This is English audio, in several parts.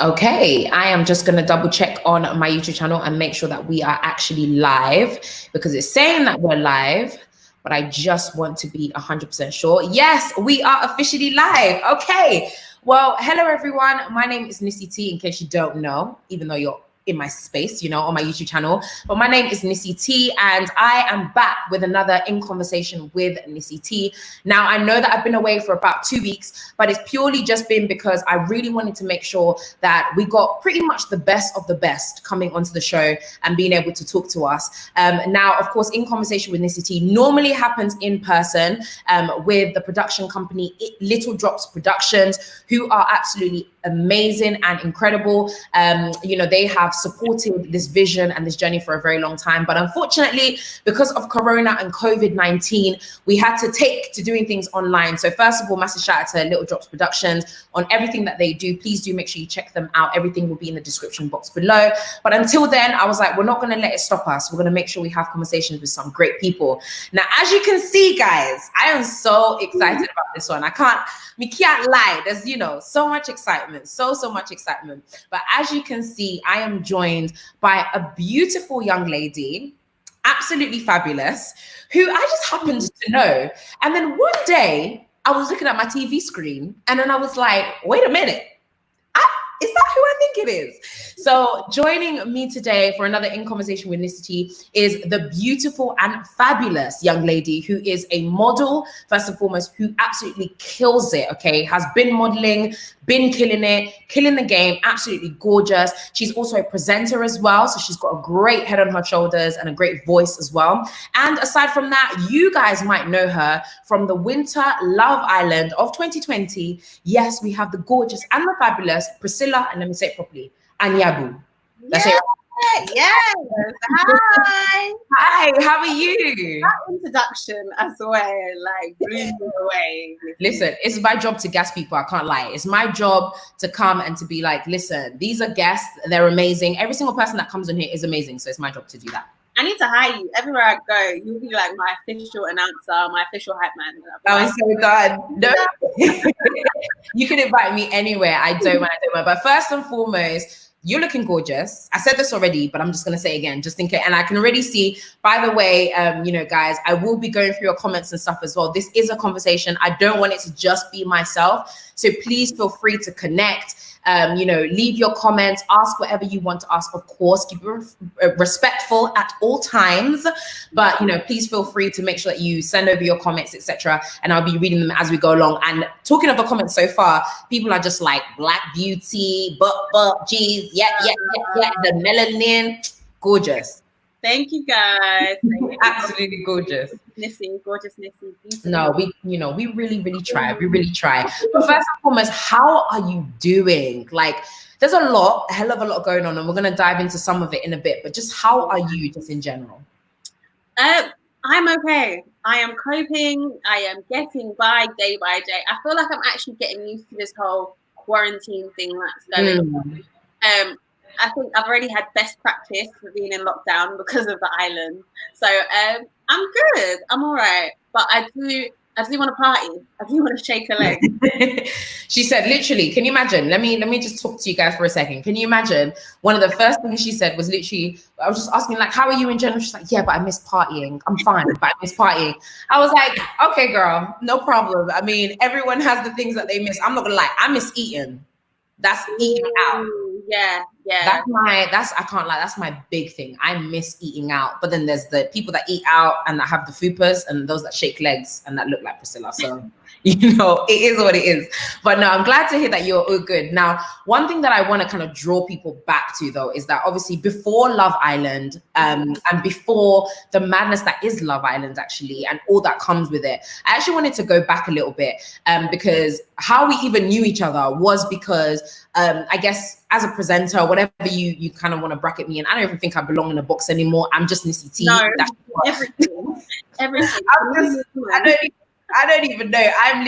Okay, I am just going to double check on my YouTube channel and make sure that we are actually live, because it's saying that we're live, but I just want to be 100% sure. Yes, we are officially live. Okay. Well, hello everyone. My name is Nissy T, in case you don't know, even though you're in my space, on my YouTube channel. But my name is Nissy T, and I am back with another In Conversation with Nissy T. Now, I know that I've been away for about 2 weeks, but it's purely just been because I really wanted to make sure that we got pretty much the best of the best coming onto the show and being able to talk to us. Now, of course, In Conversation with Nissy T normally happens in person with the production company Little Drops Productions, who are absolutely amazing and incredible. They have supported this vision and this journey for a very long time, but unfortunately, because of Corona and COVID-19, we had to take to doing things online. So first of all, massive shout out to Little Drops Productions on everything that they do. Please do make sure you check them out. Everything will be in the description box below. But until then, I was like, we're not going to let it stop us. We're going to make sure we have conversations with some great people. Now, as you can see, guys, I am so excited about this one. I can't lie. There's, so much excitement, so much excitement. But as you can see, I am joined by a beautiful young lady, absolutely fabulous, who I just happened to know. And then one day I was looking at my TV screen and then I was like, wait a minute. Is that who I think it is? So joining me today for another In Conversation with Nissy T is the beautiful and fabulous young lady who is a model, first and foremost, who absolutely kills it, okay? Has been modeling, been killing it, killing the game, absolutely gorgeous. She's also a presenter as well, so she's got a great head on her shoulders and a great voice as well. And aside from that, you guys might know her from the Winter Love Island of 2020. Yes, we have the gorgeous and the fabulous Priscilla, and let me say it properly, Anyabu. That's it. Yes. Hi. Hi, how are you? That introduction, I swear, blew me away. Listen, it's my job to gas people. I can't lie. It's my job to come and to be like, listen, these are guests. They're amazing. Every single person that comes on here is amazing. So it's my job to do that. I need to hire you. Everywhere I go, you'll be like my official announcer, my official hype man. I'm so done. No, you can invite me anywhere. I don't mind. But first and foremost, you're looking gorgeous. I said this already, but I'm just going to say it again, just in case. And I can already see, by the way, guys, I will be going through your comments and stuff as well. This is a conversation. I don't want it to just be myself. So please feel free to connect. Leave your comments, ask whatever you want to ask. Of course, keep it respectful at all times, but please feel free to make sure that you send over your comments, etc. And I'll be reading them as we go along. And talking of the comments so far, people are just like Black Beauty, geez, yeah, the melanin, gorgeous. Thank you, guys. Thank you. Absolutely gorgeous. Nissy, gorgeous Nissy. Beautiful. No, we really try. We really try. But first and foremost, how are you doing? There's a hell of a lot going on, and we're gonna dive into some of it in a bit. But just how are you, just in general? I'm okay. I am coping. I am getting by day by day. I feel like I'm actually getting used to this whole quarantine thing that's going on. I think I've already had best practice for being in lockdown because of the island. So I'm good. I'm all right. But I do want to party. I do want to shake a leg. She said, literally, can you imagine? Let me just talk to you guys for a second. Can you imagine? One of the first things she said was literally, I was just asking, how are you in general? She's like, yeah, but I miss partying. I'm fine, but I miss partying. I was like, okay, girl, no problem. I mean, everyone has the things that they miss. I'm not gonna lie, I miss eating. That's eating out. Yeah. I can't lie, that's my big thing. I miss eating out. But then there's the people that eat out and that have the fupas, and those that shake legs and that look like Priscilla. So it is what it is. But no, I'm glad to hear that you're all good. Now, one thing that I want to kind of draw people back to, though, is that obviously before Love Island and before the madness that is Love Island, actually, and all that comes with it, I actually wanted to go back a little bit because how we even knew each other was because I guess as a presenter, whatever you kind of want to bracket me in, I don't even think I belong in a box anymore. I'm just Nissy T. No, everything. I don't even know. I'm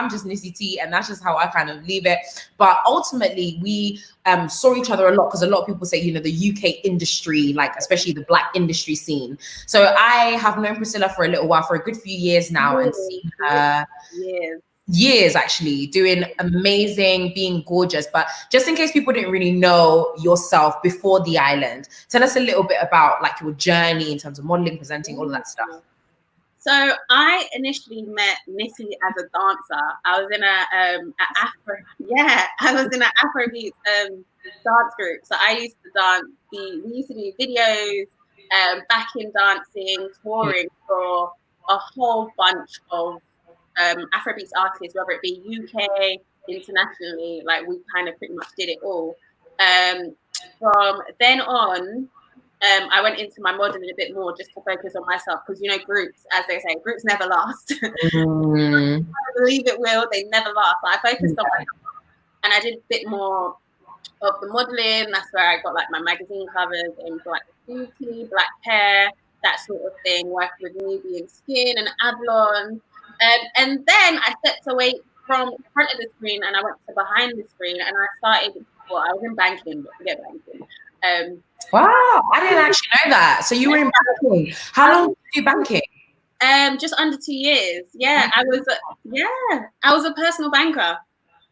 just Nissy T, and that's just how I kind of leave it. But ultimately, we saw each other a lot because a lot of people say, the UK industry, especially the Black industry scene. So I have known Priscilla for a little while, for a good few years now, and seen her. Yes. years actually, doing amazing, being gorgeous. But just in case people didn't really know yourself before the island, tell us a little bit about like your journey in terms of modeling, presenting, all of that stuff. So I initially met Nissy as a dancer. I was in I was in an Afrobeat dance group. So I used to dance. We used to do videos, backing dancing, touring for a whole bunch of Afrobeats artists, whether it be UK, internationally. Like we kind of pretty much did it all. From then on, I went into my modeling a bit more just to focus on myself because, you know, groups, as they say, groups never last. I believe it will, they never last. So I focused on myself and I did a bit more of the modeling. That's where I got like my magazine covers in Black Beauty, Black Hair, that sort of thing, working with Nubian Skin and Avalon. And then I stepped away from front of the screen and I went to behind the screen and I started, well, I was in banking, but forget banking. Wow, I didn't actually know that. So you were in banking. How long did you do banking? Just under 2 years. Yeah, I was a personal banker.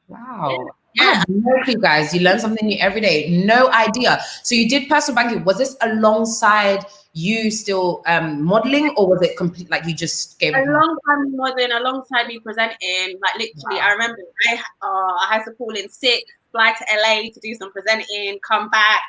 Wow. Yeah, no clue, guys. You learn something new every day. No idea. So you did personal banking. Was this alongside you still modeling, or was it complete like you just gave a long time modeling alongside me presenting? Like literally, I remember I had to call in sick, fly to LA to do some presenting, come back.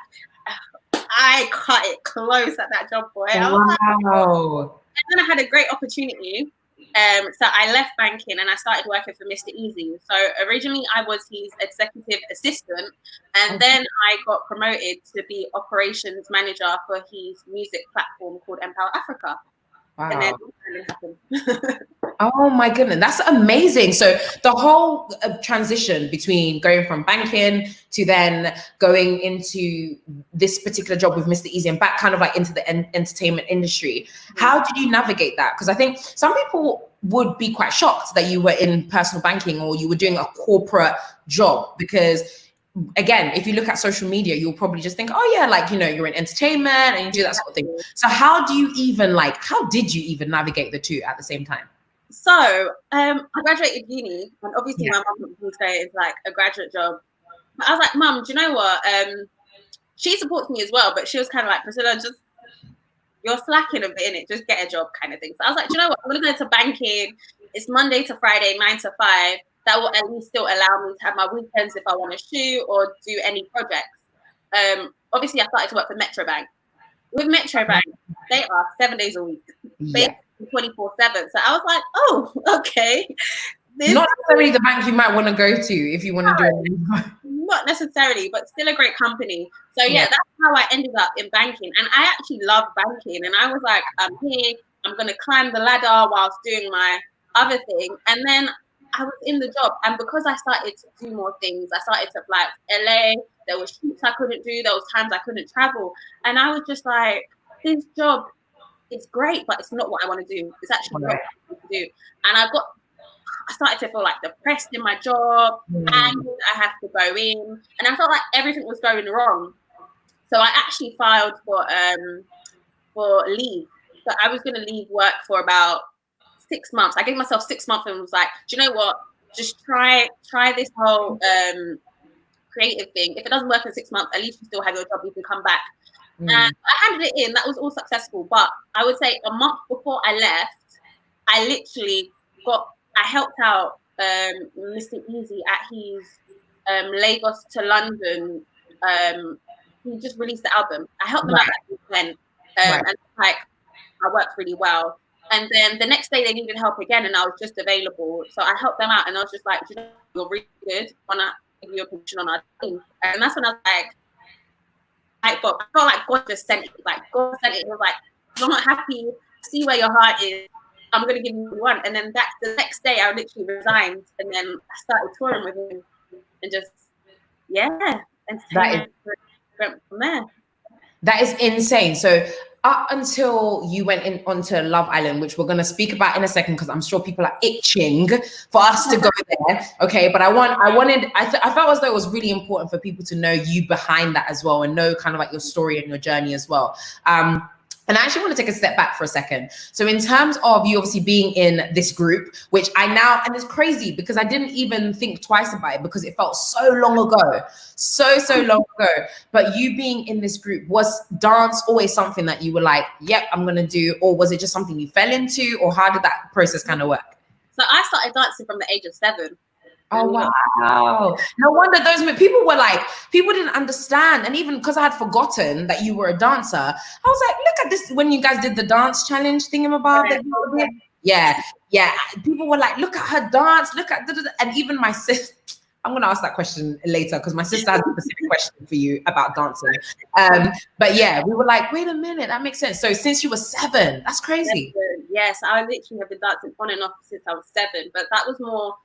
I cut it close at that job, boy. Wow. And then I had a great opportunity. So I left banking and I started working for Mr. Easy. So originally I was his executive assistant, and then I got promoted to be operations manager for his music platform called Empower Africa. Wow. And then it happened. Oh my goodness, that's amazing. So the whole transition between going from banking to then going into this particular job with Mr. Easy and back kind of like into the entertainment industry, how did you navigate that? Because I think some people would be quite shocked that you were in personal banking or you were doing a corporate job, because again, if you look at social media, you'll probably just think, oh yeah, like, you know, you're in entertainment and you do that sort of thing. So how did you even navigate the two at the same time? So I graduated uni, and obviously my mum would say it's like a graduate job. But I was like, Mum, do you know what? She supports me as well, but she was kind of like, Priscilla, just you're slacking a bit in it. Just get a job, kind of thing. So I was like, do you know what? I'm gonna go to banking. It's Monday to Friday, 9 to 5. That will at least still allow me to have my weekends if I want to shoot or do any projects. Obviously, I started to work for Metro Bank. With Metro Bank, they are 7 days a week. 24/7. So I was like, oh, okay. Not necessarily the bank you might want to go to if you want to do it. Not necessarily, but still a great company. So yeah, that's how I ended up in banking. And I actually love banking. And I was like, I'm here, I'm going to climb the ladder whilst doing my other thing. And then I was in the job. And because I started to do more things, I started to fly to LA. There were shoots I couldn't do. There was times I couldn't travel. And I was just like, this job, it's great, but it's not what I want to do. It's actually not what I want to do. And I started to feel like depressed in my job, and I have to go in, and I felt like everything was going wrong. So I actually filed for leave. So I was going to leave work for about 6 months. I gave myself 6 months and was like, do you know what? Just try this whole creative thing. If it doesn't work in 6 months, at least you still have your job. You can come back. And I handed it in. That was all successful. But I would say a month before I left, I literally I helped out Mr. Easy at his Lagos to London. He just released the album. I helped them out that weekend. And like, I worked really well. And then the next day they needed help again, and I was just available. So I helped them out, and I was just like, you know, you're really good. I want to give you a position on our team. And that's when I was like, I felt like God just sent it. Like God sent it. It was like, if I'm not happy, see where your heart is. I'm gonna give you what you want. And then the next day, I literally resigned, and then I started touring with him, and just and went from there. That is insane. So up until you went onto Love Island, which we're going to speak about in a second, because I'm sure people are itching for us to go there. Okay, but I felt as though it was really important for people to know you behind that as well, and know kind of like your story and your journey as well. And I actually want to take a step back for a second. So in terms of you obviously being in this group, which I now, and it's crazy because I didn't even think twice about it because it felt so long ago, so long ago. But you being in this group, was dance always something that you were like, yep, I'm going to do? Or was it just something you fell into? Or how did that process kind of work? So I started dancing from the age of 7. Oh, wow. No wonder those people were like, people didn't understand. And even because I had forgotten that you were a dancer, I was like, look at this. When you guys did the dance challenge thingamabob that you did. Yeah. People were like, look at her dance. Look at, and even my sister, I'm going to ask that question later because my sister has a specific question for you about dancing. But yeah, we were like, wait a minute, that makes sense. So since you were 7, that's crazy. Yes, I literally have been dancing on and off since I was 7, but that was more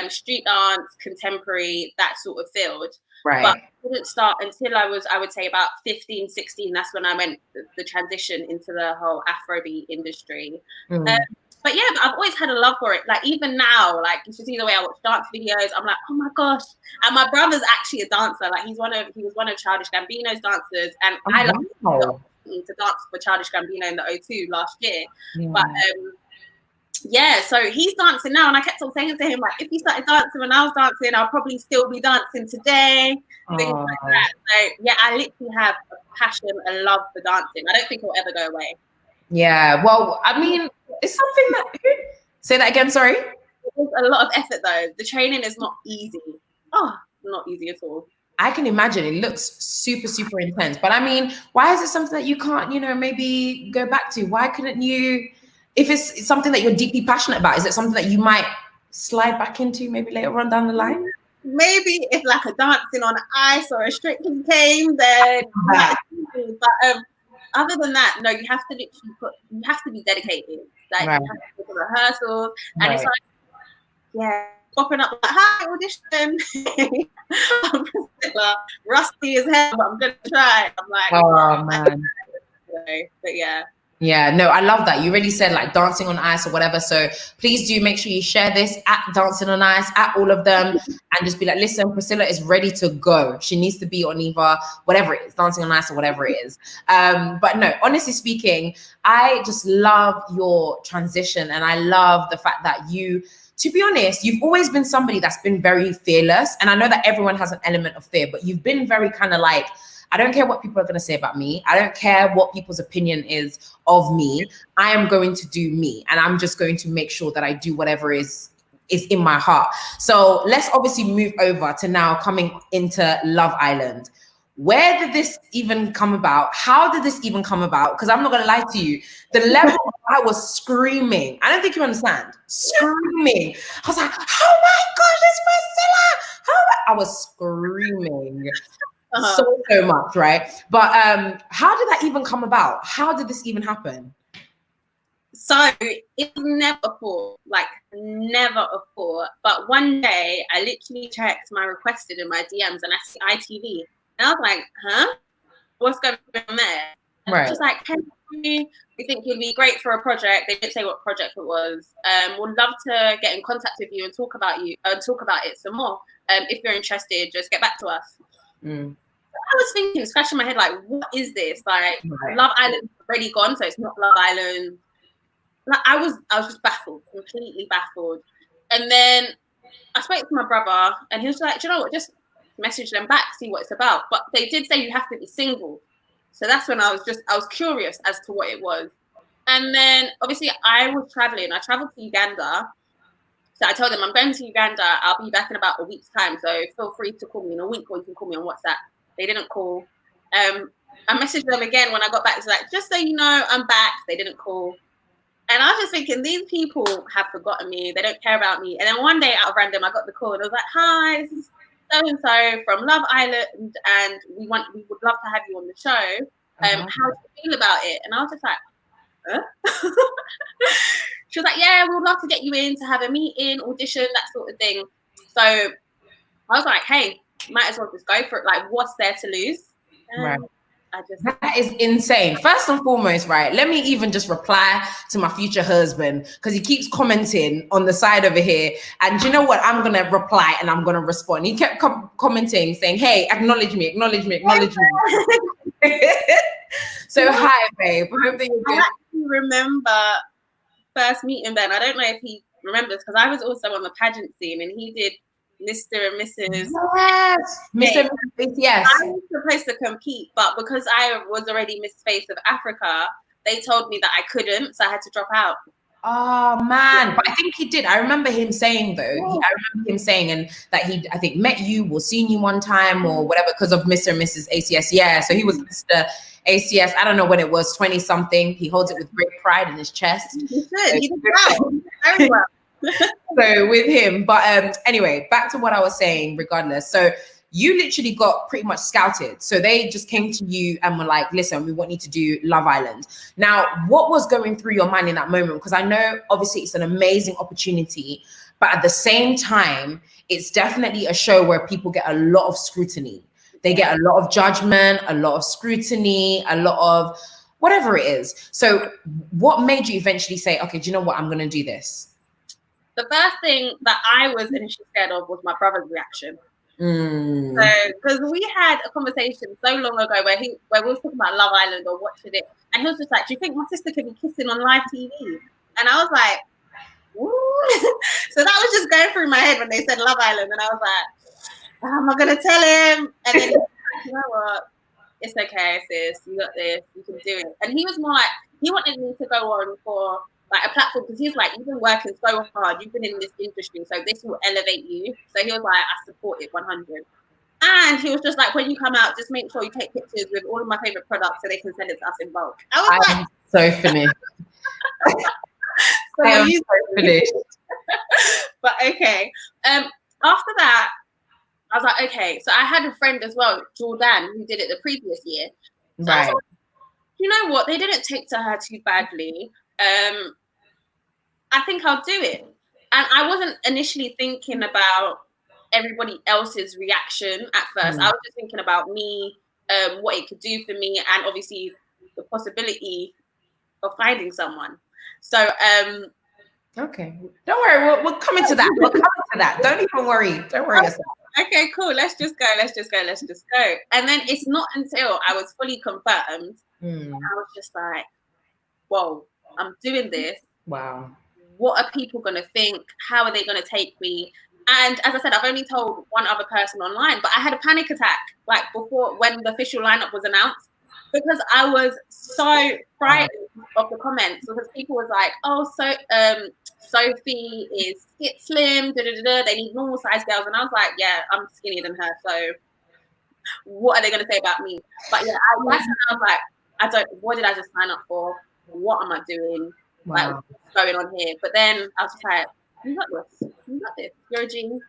street dance, contemporary, that sort of field. Right. But I didn't start until I was, I would say, about 15, 16. That's when I went the transition into the whole Afrobeat industry. But yeah, I've always had a love for it. Like even now, like you should see the way I watch dance videos. I'm like, oh my gosh! And my brother's actually a dancer. Like he was one of Childish Gambino's dancers, and I love to dance for Childish Gambino in the O2 last year. Yeah. But yeah, so he's dancing now, and I kept on saying to him, like, if he started dancing when I was dancing, I'll probably still be dancing today. Things like that. So yeah, I literally have a passion, a love for dancing. I don't think it'll ever go away. Yeah, well, I mean, it's something that. Say that again. Sorry. It's a lot of effort, though. The training is not easy. Oh, not easy at all. I can imagine it looks super intense. But I mean, why is it something that you can't, maybe go back to? Why couldn't you? If it's something that you're deeply passionate about, is it something that you might slide back into maybe later on down the line? Maybe if like a dancing on ice or a restriction came, then. But other than that, no, you have to you have to be dedicated. Like you have to go to rehearsals, and it's like, popping up like, hi, audition. I'm Priscilla, rusty as hell, but I'm gonna try. I'm like, oh man. But yeah. Yeah, no, I love that. You already said like dancing on ice or whatever. So please do make sure you share this at Dancing on Ice, at all of them, and just be like, listen, Priscilla is ready to go. She needs to be on either whatever it is, Dancing on Ice or whatever it is. But no, honestly speaking, I just love your transition, and I love the fact that you, to be honest, you've always been somebody that's been very fearless. And I know that everyone has an element of fear, but you've been very kind of like, I don't care what people are going to say about me. I don't care what people's opinion is of me. I am going to do me. And I'm just going to make sure that I do whatever is in my heart. So let's obviously move over to now coming into Love Island. Where did this even come about? How did this even come about? Because I'm not going to lie to you. The level I was screaming. I don't think you understand. Screaming. I was like, oh my gosh, it's Priscilla. I was screaming. So much, right? But how did that even come about? How did this even happen? So it's never a thought, like never a thought. But one day I literally checked my requested in my DMs and I see ITV. And I was like, huh? What's going on there? And right. She's like, hey, we think you'd be great for a project. They didn't say what project it was. Would love to get in contact with you and talk about it some more. If you're interested, just get back to us. I was thinking, scratching my head, like, what is this? Like, Love Island's already gone, so it's not Love Island. Like, I was just baffled, completely baffled. And then I spoke to my brother, and he was like, do you know what? Just message them back, see what it's about. But they did say you have to be single. So that's when I was curious as to what it was. And then obviously I was traveling. I traveled to Uganda. So I told them I'm going to Uganda. I'll be back in about a week's time. So feel free to call me in a week, or you can call me on WhatsApp. They didn't call. I messaged them again when I got back. It's like, just so you know, I'm back. They didn't call. And I was just thinking, these people have forgotten me. They don't care about me. And then one day out of random, I got the call and I was like, hi, this is so-and-so from Love Island. And we would love to have you on the show. How do you feel about it? And I was just like, huh? She was like, yeah, we'd love to get you in to have a meeting, audition, that sort of thing. So I was like, hey, might as well just go for it. Like, what's there to lose? Right. That is insane. First and foremost, right, let me even just reply to my future husband, because he keeps commenting on the side over here. And you know what? I'm going to reply and I'm going to respond. He kept commenting saying, hey, acknowledge me, acknowledge me, acknowledge me. So hi, babe. I hope that you're I good. actually remember first meeting Ben. I don't know if he remembers because I was also on the pageant scene and he did Mr. and Mrs. Yes, Mr. and Mrs. Yes. I was supposed to compete, but because I was already Miss Face of Africa, they told me that I couldn't, so I had to drop out. Oh man, but I think he did. I remember him saying though. I remember him saying and that he, I think, met you or seen you one time or whatever because of Mr. and Mrs. ACS. Yeah, so he was Mr. ACS. I don't know when it was, 20 something. He holds it with great pride in his chest. He should. He did well. Very well. So with him, but anyway, back to what I was saying. Regardless, so you literally got pretty much scouted. So they just came to you and were like, listen, we want you to do Love Island. Now, what was going through your mind in that moment? Because I know obviously it's an amazing opportunity, but at the same time, it's definitely a show where people get a lot of scrutiny. They get a lot of judgment, a lot of scrutiny, a lot of whatever it is. So what made you eventually say, okay, do you know what? I'm going to do this? The first thing that I was initially scared of was my brother's reaction. So, because we had a conversation so long ago where we was talking about Love Island or watching it, and he was just like, "Do you think my sister could be kissing on live TV?" And I was like, "Ooh." So that was just going through my head when they said Love Island, and I was like, "Am I gonna tell him?" And then, you know what? It's okay, sis. You got this. You can do it. And he was more like, he wanted me to go on for like a platform because he's like, you've been working so hard, you've been in this industry, so this will elevate you. So he was like, I support it 100. And he was just like, when you come out, just make sure you take pictures with all of my favorite products so they can send it to us in bulk. I was like, so finished. So I am so finished. But okay. After that, I was like, okay. So I had a friend as well, Jordan, who did it the previous year. So right. Like, you know what? They didn't take to her too badly. I think I'll do it. And I wasn't initially thinking about everybody else's reaction at first. I was just thinking about me, what it could do for me, and obviously the possibility of finding someone. So, okay. Don't worry. We'll come into that. We'll come into that. Don't even worry. Don't worry yourself. Okay, cool. Let's just go. And then it's not until I was fully confirmed, I was just like, whoa, I'm doing this. Wow. What are people going to think? How are they going to take me? And as I said, I've only told one other person online, but I had a panic attack like before when the official lineup was announced because I was so frightened of the comments because people was like, oh, so Sophie is slim, they need normal size girls. And I was like, yeah, I'm skinnier than her. So what are they going to say about me? But yeah, I was like, what did I just sign up for? What am I doing? Wow. Like, what's going on here? But then I was just like, you got this. You're a G.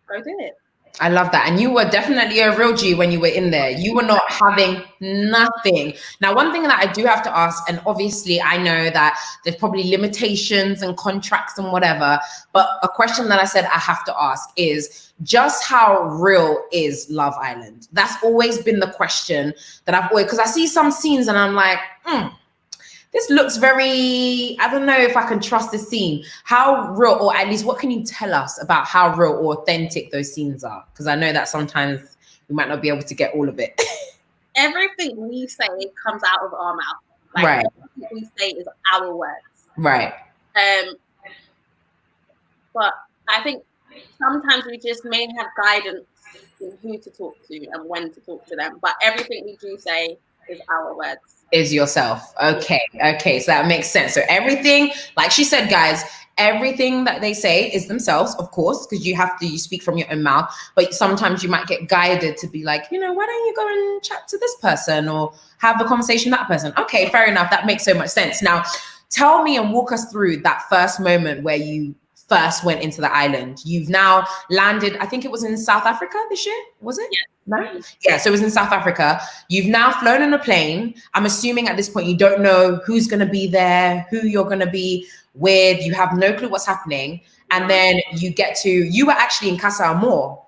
Go do it. I love that. And you were definitely a real G when you were in there. You were not having nothing. Now, one thing that I do have to ask, and obviously I know that there's probably limitations and contracts and whatever, but a question that I said I have to ask is just how real is Love Island? That's always been the question that I've always, because I see some scenes and I'm like, this looks very, I don't know if I can trust this scene. How real, or at least what can you tell us about how real or authentic those scenes are? Because I know that sometimes we might not be able to get all of it. Everything we say comes out of our mouth. Like, right. Everything we say is our words. Right. But I think sometimes we just may have guidance in who to talk to and when to talk to them. But everything we do say is our words. Is yourself. Okay, so that makes sense. So everything, like she said, guys, everything that they say is themselves, of course, because you speak from your own mouth, but sometimes you might get guided to be like, why don't you go and chat to this person or have a conversation with that person? Okay, fair enough. That makes so much sense. Now, tell me and walk us through that first moment where you first went into the island. You've now landed, I think it was in South Africa this year, was it? Yeah. No? Yeah, so it was in South Africa. You've now flown on a plane. I'm assuming at this point you don't know who's going to be there, who you're going to be with. You have no clue what's happening. And then you were actually in Casa Amor,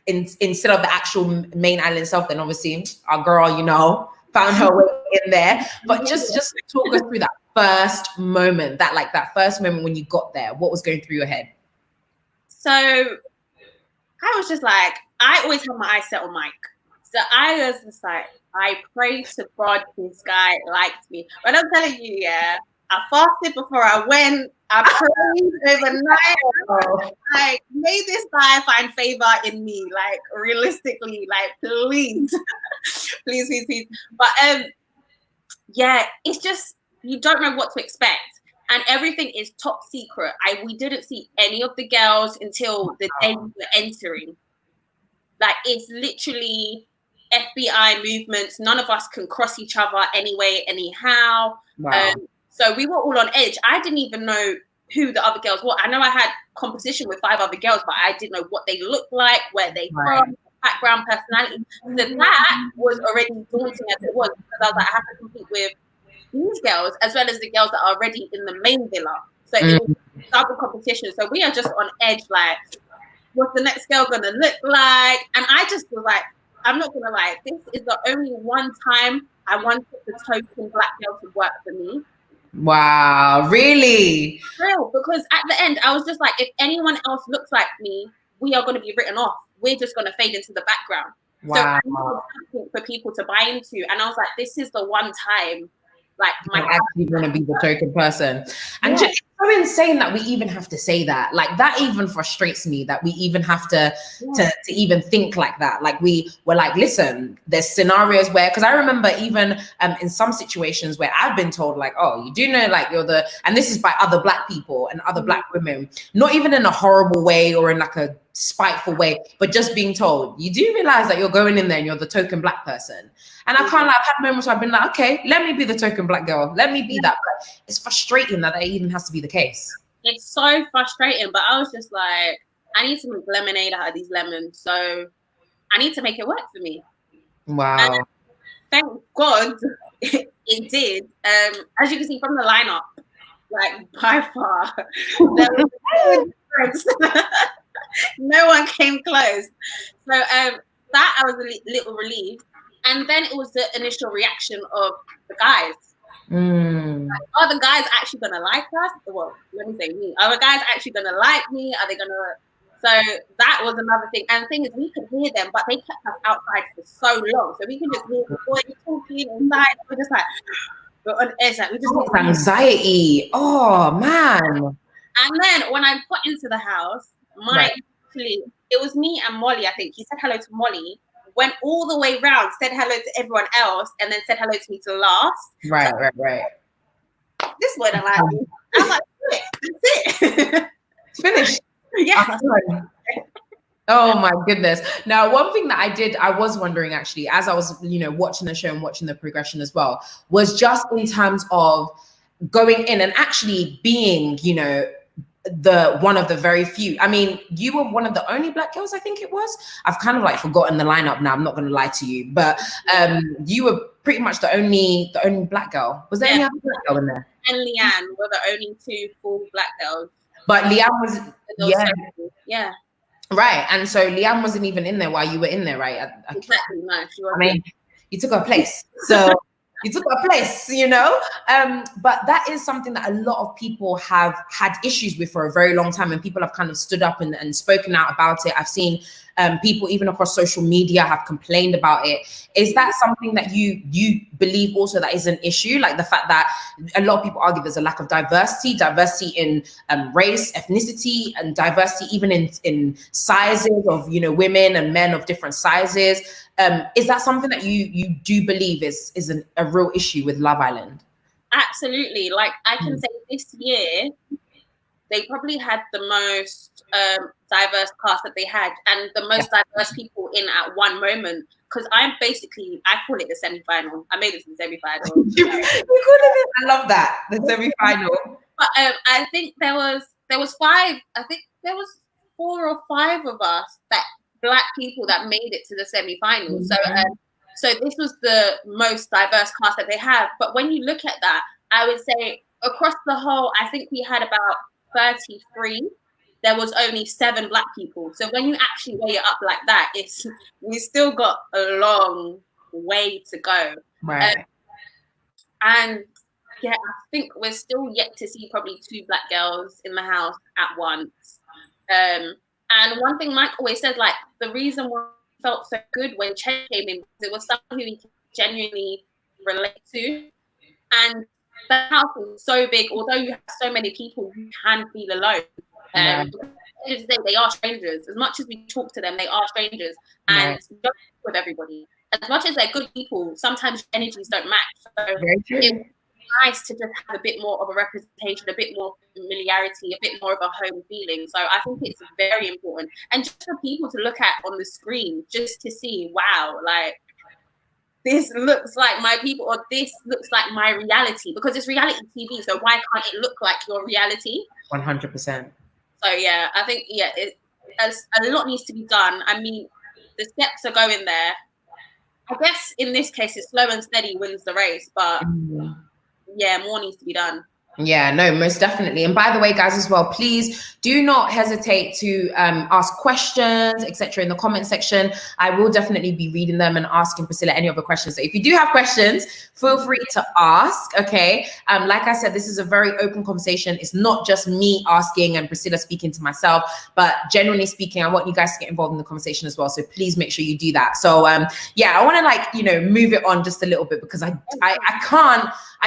instead of the actual main island itself. Then obviously our girl, found her way in there. But just talk us through that first moment, that first moment when you got there. What was going through your head? So I was just like, I always have my eyes set on Mike. So I was just like, I pray to God this guy likes me. But I'm telling you, yeah, I fasted before I went. I prayed overnight. Oh. Like, may this guy find favor in me. Like, realistically, like, please, please, please, please. But yeah, it's just you don't know what to expect, and everything is top secret. We didn't see any of the girls until the day we were entering. Like, it's literally FBI movements. None of us can cross each other anyway, anyhow. Wow. So we were all on edge. I didn't even know who the other girls were. I know I had competition with 5 other girls, but I didn't know what they looked like, where they from, background, personality. So that was already daunting as it was, because I was like, I have to compete with these girls as well as the girls that are already in the main villa. So it was double competition. So we are just on edge, like, what's the next girl gonna look like? And I just was like, I'm not gonna lie, this is the only one time I wanted the token black girl to work for me. Wow, really? Real, because at the end, I was just like, if anyone else looks like me, we are going to be written off. We're just going to fade into the background. Wow. So I needed something for people to buy into. And I was like, this is the one time, like, I'm actually going to be the token person. And just so insane that we even have to say that. Like, that even frustrates me, that we even have to even think like that. Like, we're like, listen, there's scenarios where, because I remember even in some situations where I've been told, like, oh, you do know, like, and this is by other black people and other black women, not even in a horrible way or in like a spiteful way, but just being told, you do realize that you're going in there and you're the token black person. And I kind of like, I've had moments where I've been like, okay, let me be the token black girl. Let me be that. But it's frustrating that even has to be the case. It's so frustrating. But I was just like, I need to make lemonade out of these lemons. So I need to make it work for me. Wow. And thank God it did. As you can see from the lineup, like, by far, there was no difference. No one came close. So that I was a little relieved. And then it was the initial reaction of the guys. Like, are the guys actually going to like us? Well, let me say me. Are the guys actually going to like me? Are they going to? So that was another thing. And the thing is, we could hear them, but they kept us outside for so long. So we can just hear the boys talking inside. We're just like, we're on edge. Like, we just anxiety. Oh, man. And then when I got into the house, it was me and Molly, I think. He said hello to Molly, went all the way round, said hello to everyone else, and then said hello to me to last. Right. This one, I'm like, that's it. It's finished. Yeah. Oh my goodness. Now, one thing that I was wondering actually, as I was, watching the show and watching the progression as well, was just in terms of going in and actually being, the one of the very few. I mean, you were one of the only black girls, I think it was. I've kind of like forgotten the lineup now. I'm not going to lie to you, but you were pretty much the only black girl. Was there any other black girl in there? And Leanne were the only 2 full black girls. But Leanne was, yeah. Right, and so Leanne wasn't even in there while you were in there, right? Exactly, no, she wasn't. I mean, you took her place. So you took her place, but that is something that a lot of people have had issues with for a very long time, and people have kind of stood up and spoken out about it. I've seen people even across social media have complained about it. Is that something that you believe also that is an issue? Like the fact that a lot of people argue there's a lack of diversity in race, ethnicity, and diversity even in sizes of, women and men of different sizes. Is that something that you do believe is a real issue with Love Island? Absolutely. Like, I can say this year, they probably had the most diverse cast that they had, and the most diverse people in at one moment. Because I call it the semi-final. I made it to the semi-final. I love that, the semi-final. But I think there was 5. I think there was 4 or 5 of us, that black people, that made it to the semi-final. So this was the most diverse cast that they have. But when you look at that, I would say across the whole, I think we had about 33. There was only 7 black people. So when you actually weigh it up like that, we still got a long way to go. Right. And yeah, I think we're still yet to see probably 2 black girls in the house at once. And one thing Mike always said, like, the reason why felt so good when Che came in. It was someone who we genuinely relate to. And the house is so big, although you have so many people, you can feel alone. Right. They are strangers. As much as we talk to them, they are strangers. And you don't talk with everybody. As much as they're good people, sometimes energies don't match. So Very true. it's nice to just have a bit more of a representation, a bit more familiarity, a bit more of a home feeling. So I think it's very important. And just for people to look at on the screen, just to see, wow, like, this looks like my people, or this looks like my reality, because it's reality TV. So why can't it look like your reality? 100%. So yeah, I think a lot needs to be done. I mean, the steps are going there. I guess in this case, it's slow and steady wins the race, but yeah, more needs to be done. Yeah, no, most definitely. And by the way, guys, as well, please do not hesitate to ask questions, etc. in the comment section. I will definitely be reading them and asking Priscilla any other questions. So if you do have questions, feel free to ask. Okay. Like I said, this is a very open conversation. It's not just me asking and Priscilla speaking to myself, but generally speaking, I want you guys to get involved in the conversation as well. So please make sure you do that. So yeah, I want to move it on just a little bit, because I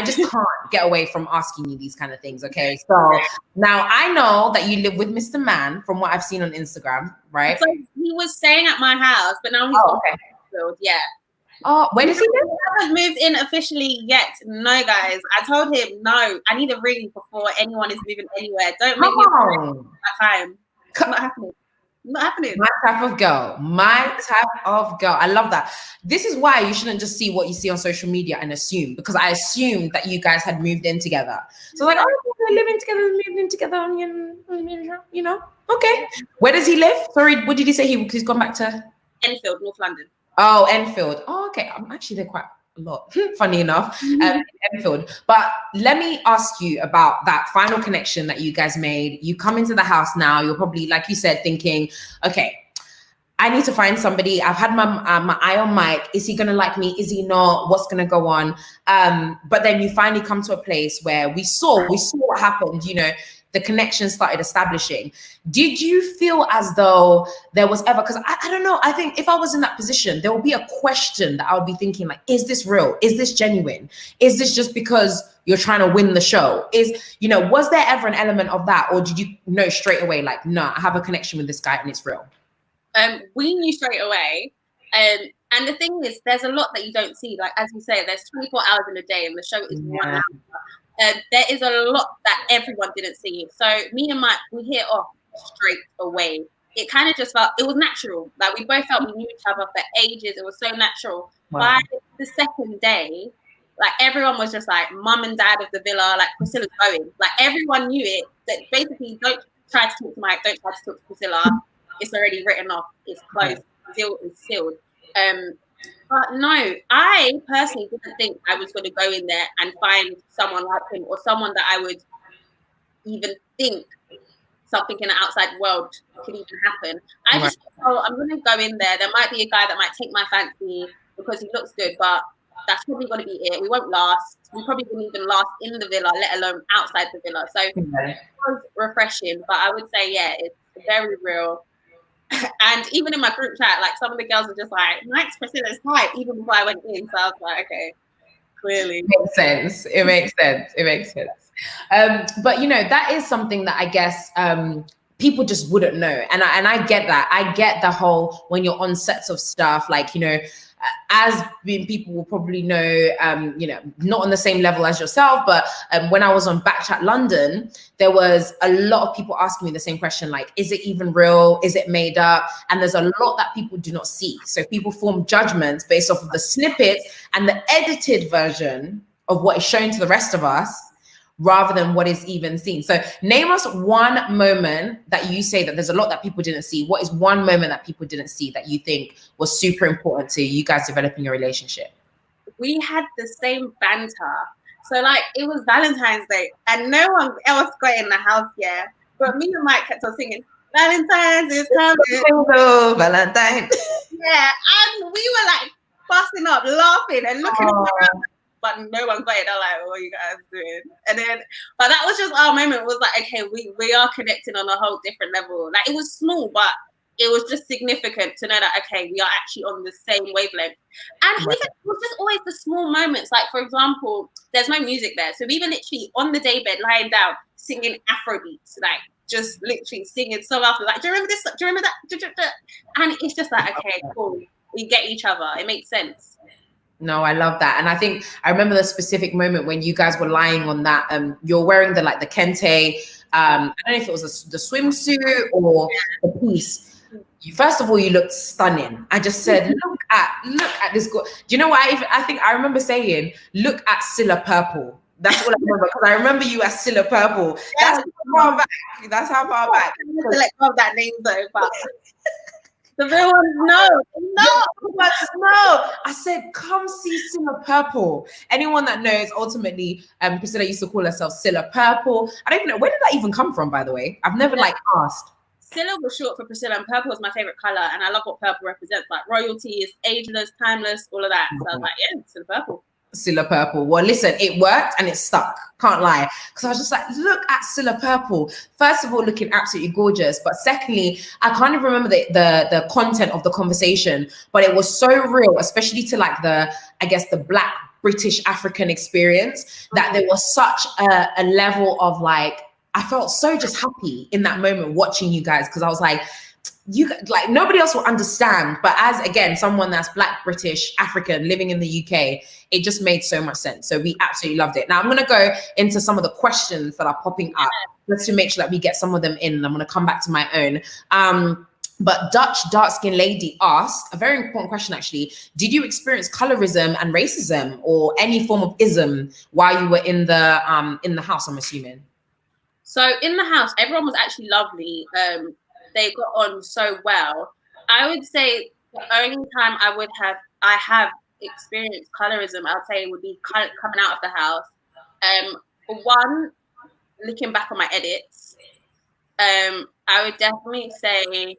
just can't get away from asking you these kind of things. Okay. So now I know that you live with Mr. Man from what I've seen on Instagram, right? So he was staying at my house, but now he's okay. Yeah. Oh, where does he live? He hasn't moved in officially yet. No, guys. I told him, no, I need a ring before anyone is moving anywhere. Don't make me my time. It's not happening. Not happening. My type of girl. My type of girl. I love that. This is why you shouldn't just see what you see on social media and assume, because I assumed that you guys had moved in together. So like, oh, we're living together, moving in together, you know. Okay. Where does he live? Sorry, what did he say? He's gone back to Enfield, North London. Oh, Enfield. Oh, okay. I'm actually there quite a lot, funny enough, Enfield. But let me ask you about that final connection that you guys made. You come into the house now, you're probably, like you said, thinking, okay, I need to find somebody. I've had my eye on Mike. Is he going to like me? Is he not? What's going to go on? But then you finally come to a place where we saw what happened, the connection started establishing. Did you feel as though there was ever, because I don't know, I think if I was in that position, there will be a question that I would be thinking like, is this real? Is this genuine? Is this just because you're trying to win the show? Was there ever an element of that? Or did you know straight away, like, no, I have a connection with this guy and it's real? We knew straight away. And the thing is, there's a lot that you don't see. Like, as you say, there's 24 hours in a day and the show is 1 hour. There is a lot that everyone didn't see. So me and Mike, we hit off straight away. It kind of just felt, it was natural. Like, we both felt we knew each other for ages. It was so natural. Wow. By the second day, like, everyone was just like, mum and dad of the villa, like, Priscilla's going. Like, everyone knew it. That basically, don't try to talk to Mike, don't try to talk to Priscilla. It's already written off. It's closed. It's sealed. But no, I personally didn't think I was going to go in there and find someone like him, or someone that I would even think something in the outside world could even happen. I just thought, I'm going to go in there. There might be a guy that might take my fancy because he looks good, but that's probably going to be it. We won't last. We probably wouldn't even last in the villa, let alone outside the villa. So it was refreshing, but I would say, yeah, it's very real. And even in my group chat, like, some of the girls were just like, Mike's Priscilla's type, even before I went in. So I was like, okay, clearly. It makes sense. But that is something that I guess people just wouldn't know. And I get that. I get the whole, when you're on sets of stuff, like, as people will probably know, not on the same level as yourself, but when I was on Backchat London, there was a lot of people asking me the same question, like, is it even real? Is it made up? And there's a lot that people do not see. So people form judgments based off of the snippets and the edited version of what is shown to the rest of us, rather than what is even seen. So name us one moment that you say that there's a lot that people didn't see. What is one moment that people didn't see that you think was super important to you guys developing your relationship? We had the same banter. So, like, it was Valentine's Day and no one else got in the house, yeah. But me and Mike kept on singing, Valentine's is coming. Hello, Valentine. Yeah, and we were like busting up, laughing and looking around. But no one got it. They're like, what are you guys doing? And then, but that was just our moment. It was like, okay, we are connecting on a whole different level. Like, it was small, but it was just significant to know that, okay, we are actually on the same wavelength. And even it was just always the small moments. Like, for example, there's no music there. So we were literally on the daybed, lying down, singing Afro beats, like just literally singing so often. Like, do you remember this? Do you remember that? And it's just like, okay, cool. We get each other. It makes sense. No, I love that. And I think I remember the specific moment when you guys were lying on that. You're wearing the kente. I don't know if it was the swimsuit or the piece. First of all, you looked stunning. I just said, look at this girl. Do you know what? I think I remember saying, look at Scylla Purple. That's all I remember, because I remember you as Scylla Purple. That's how far back. That's how far back. I'm going to let go of that name though, but the real one, no. I said, come see Scylla Purple. Anyone that knows, ultimately, Priscilla used to call herself Scylla Purple. I don't even know, where did that even come from, by the way? I've never asked. Scylla was short for Priscilla, and purple is my favorite color, and I love what purple represents. Like, royalty is ageless, timeless, all of that. So I was like, yeah, Scylla Purple. Scylla Purple. Well, listen, it worked and it stuck. Can't lie. Because I was just like, look at Scylla Purple. First of all, looking absolutely gorgeous. But secondly, I can't even remember the content of the conversation, but it was so real, especially to the Black British African experience, that there was such a level of I felt so just happy in that moment watching you guys, because I was like, nobody else will understand. But as, again, someone that's Black, British, African, living in the UK, it just made so much sense. So we absolutely loved it. Now I'm going to go into some of the questions that are popping up just to make sure that we get some of them in. I'm going to come back to my own. But Dutch dark-skinned lady asked a very important question, actually. Did you experience colorism and racism or any form of ism while you were in the house, I'm assuming? So in the house, everyone was actually lovely. They got on so well. I would say the only time I have experienced colorism, I would say, would be coming out of the house. For one, looking back on my edits, I would definitely say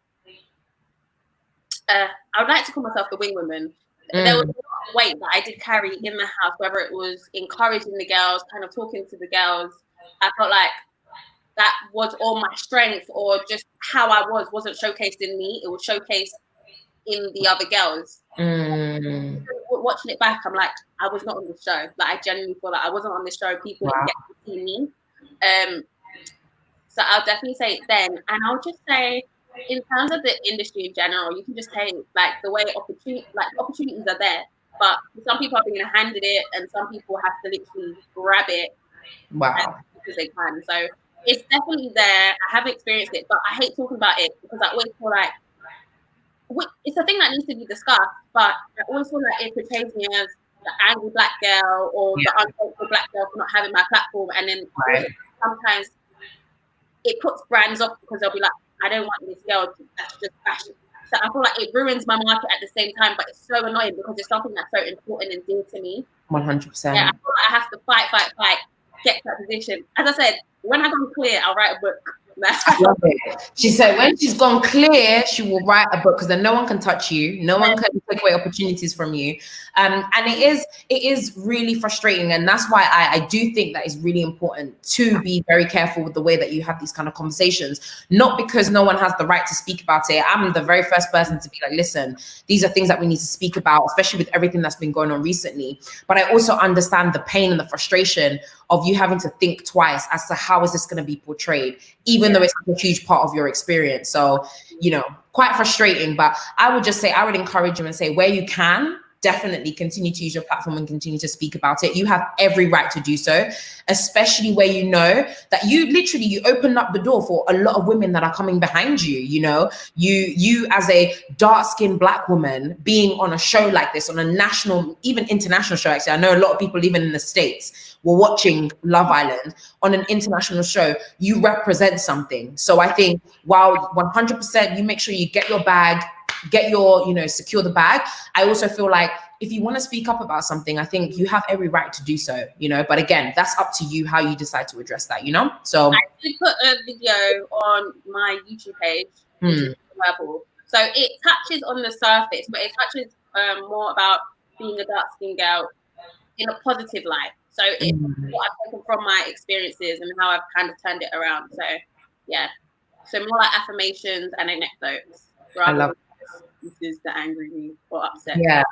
I would like to call myself the wing woman. There was a lot of weight that I did carry in the house, whether it was encouraging the girls, kind of talking to the girls. I felt like that was all my strength, or just how I wasn't showcased in me. It was showcased in the other girls. Watching it back, I'm like, I was not on the show. Like, I genuinely feel like I wasn't on the show. People didn't get to see me. So I'll definitely say then. And I'll just say, in terms of the industry in general, you can just say the way opportunities are there, but some people are being handed it, and some people have to literally grab it. Because they can. So it's definitely there. I haven't experienced it, but I hate talking about it because I always feel like it's a thing that needs to be discussed, but I always feel like it portrays me as the angry Black girl or the ungrateful Black girl for not having my platform. And then sometimes it puts brands off because they'll be like, I don't want this girl that's just fashion. So I feel like it ruins my market at the same time, but it's so annoying because it's something that's so important and dear to me. 100%. Yeah, I feel like I have to fight, get to that position. As I said, when I go clear, I'll write a book. I love it. She said when she's gone clear, she will write a book, because then no one can touch you, no one can take away opportunities from you. And it is really frustrating, and that's why I do think that it's really important to be very careful with the way that you have these kind of conversations. Not because no one has the right to speak about it. I'm the very first person to be like, listen, these are things that we need to speak about, especially with everything that's been going on recently. But I also understand the pain and the frustration of you having to think twice as to how is this going to be portrayed, even though it's a huge part of your experience. So, quite frustrating. But I would just say, I would encourage you and say, where you can, definitely continue to use your platform and continue to speak about it. You have every right to do so, especially where you know that you opened up the door for a lot of women that are coming behind you. You as a dark-skinned Black woman being on a show like this, on a national, even international show. Actually, I know a lot of people, even in the States, were watching Love Island on an international show. You represent something. So I think while 100% you make sure you get your bag, get your, secure the bag, I also feel like if you want to speak up about something, I think you have every right to do so, but again, that's up to you how you decide to address that, So I did put a video on my YouTube page, which is Purple. So it touches on the surface, but it touches more about being a dark-skinned girl in a positive light. So it's what I've taken from my experiences and how I've kind of turned it around. So yeah, so more like affirmations and anecdotes. rather than this is the angry me or upset. Yeah.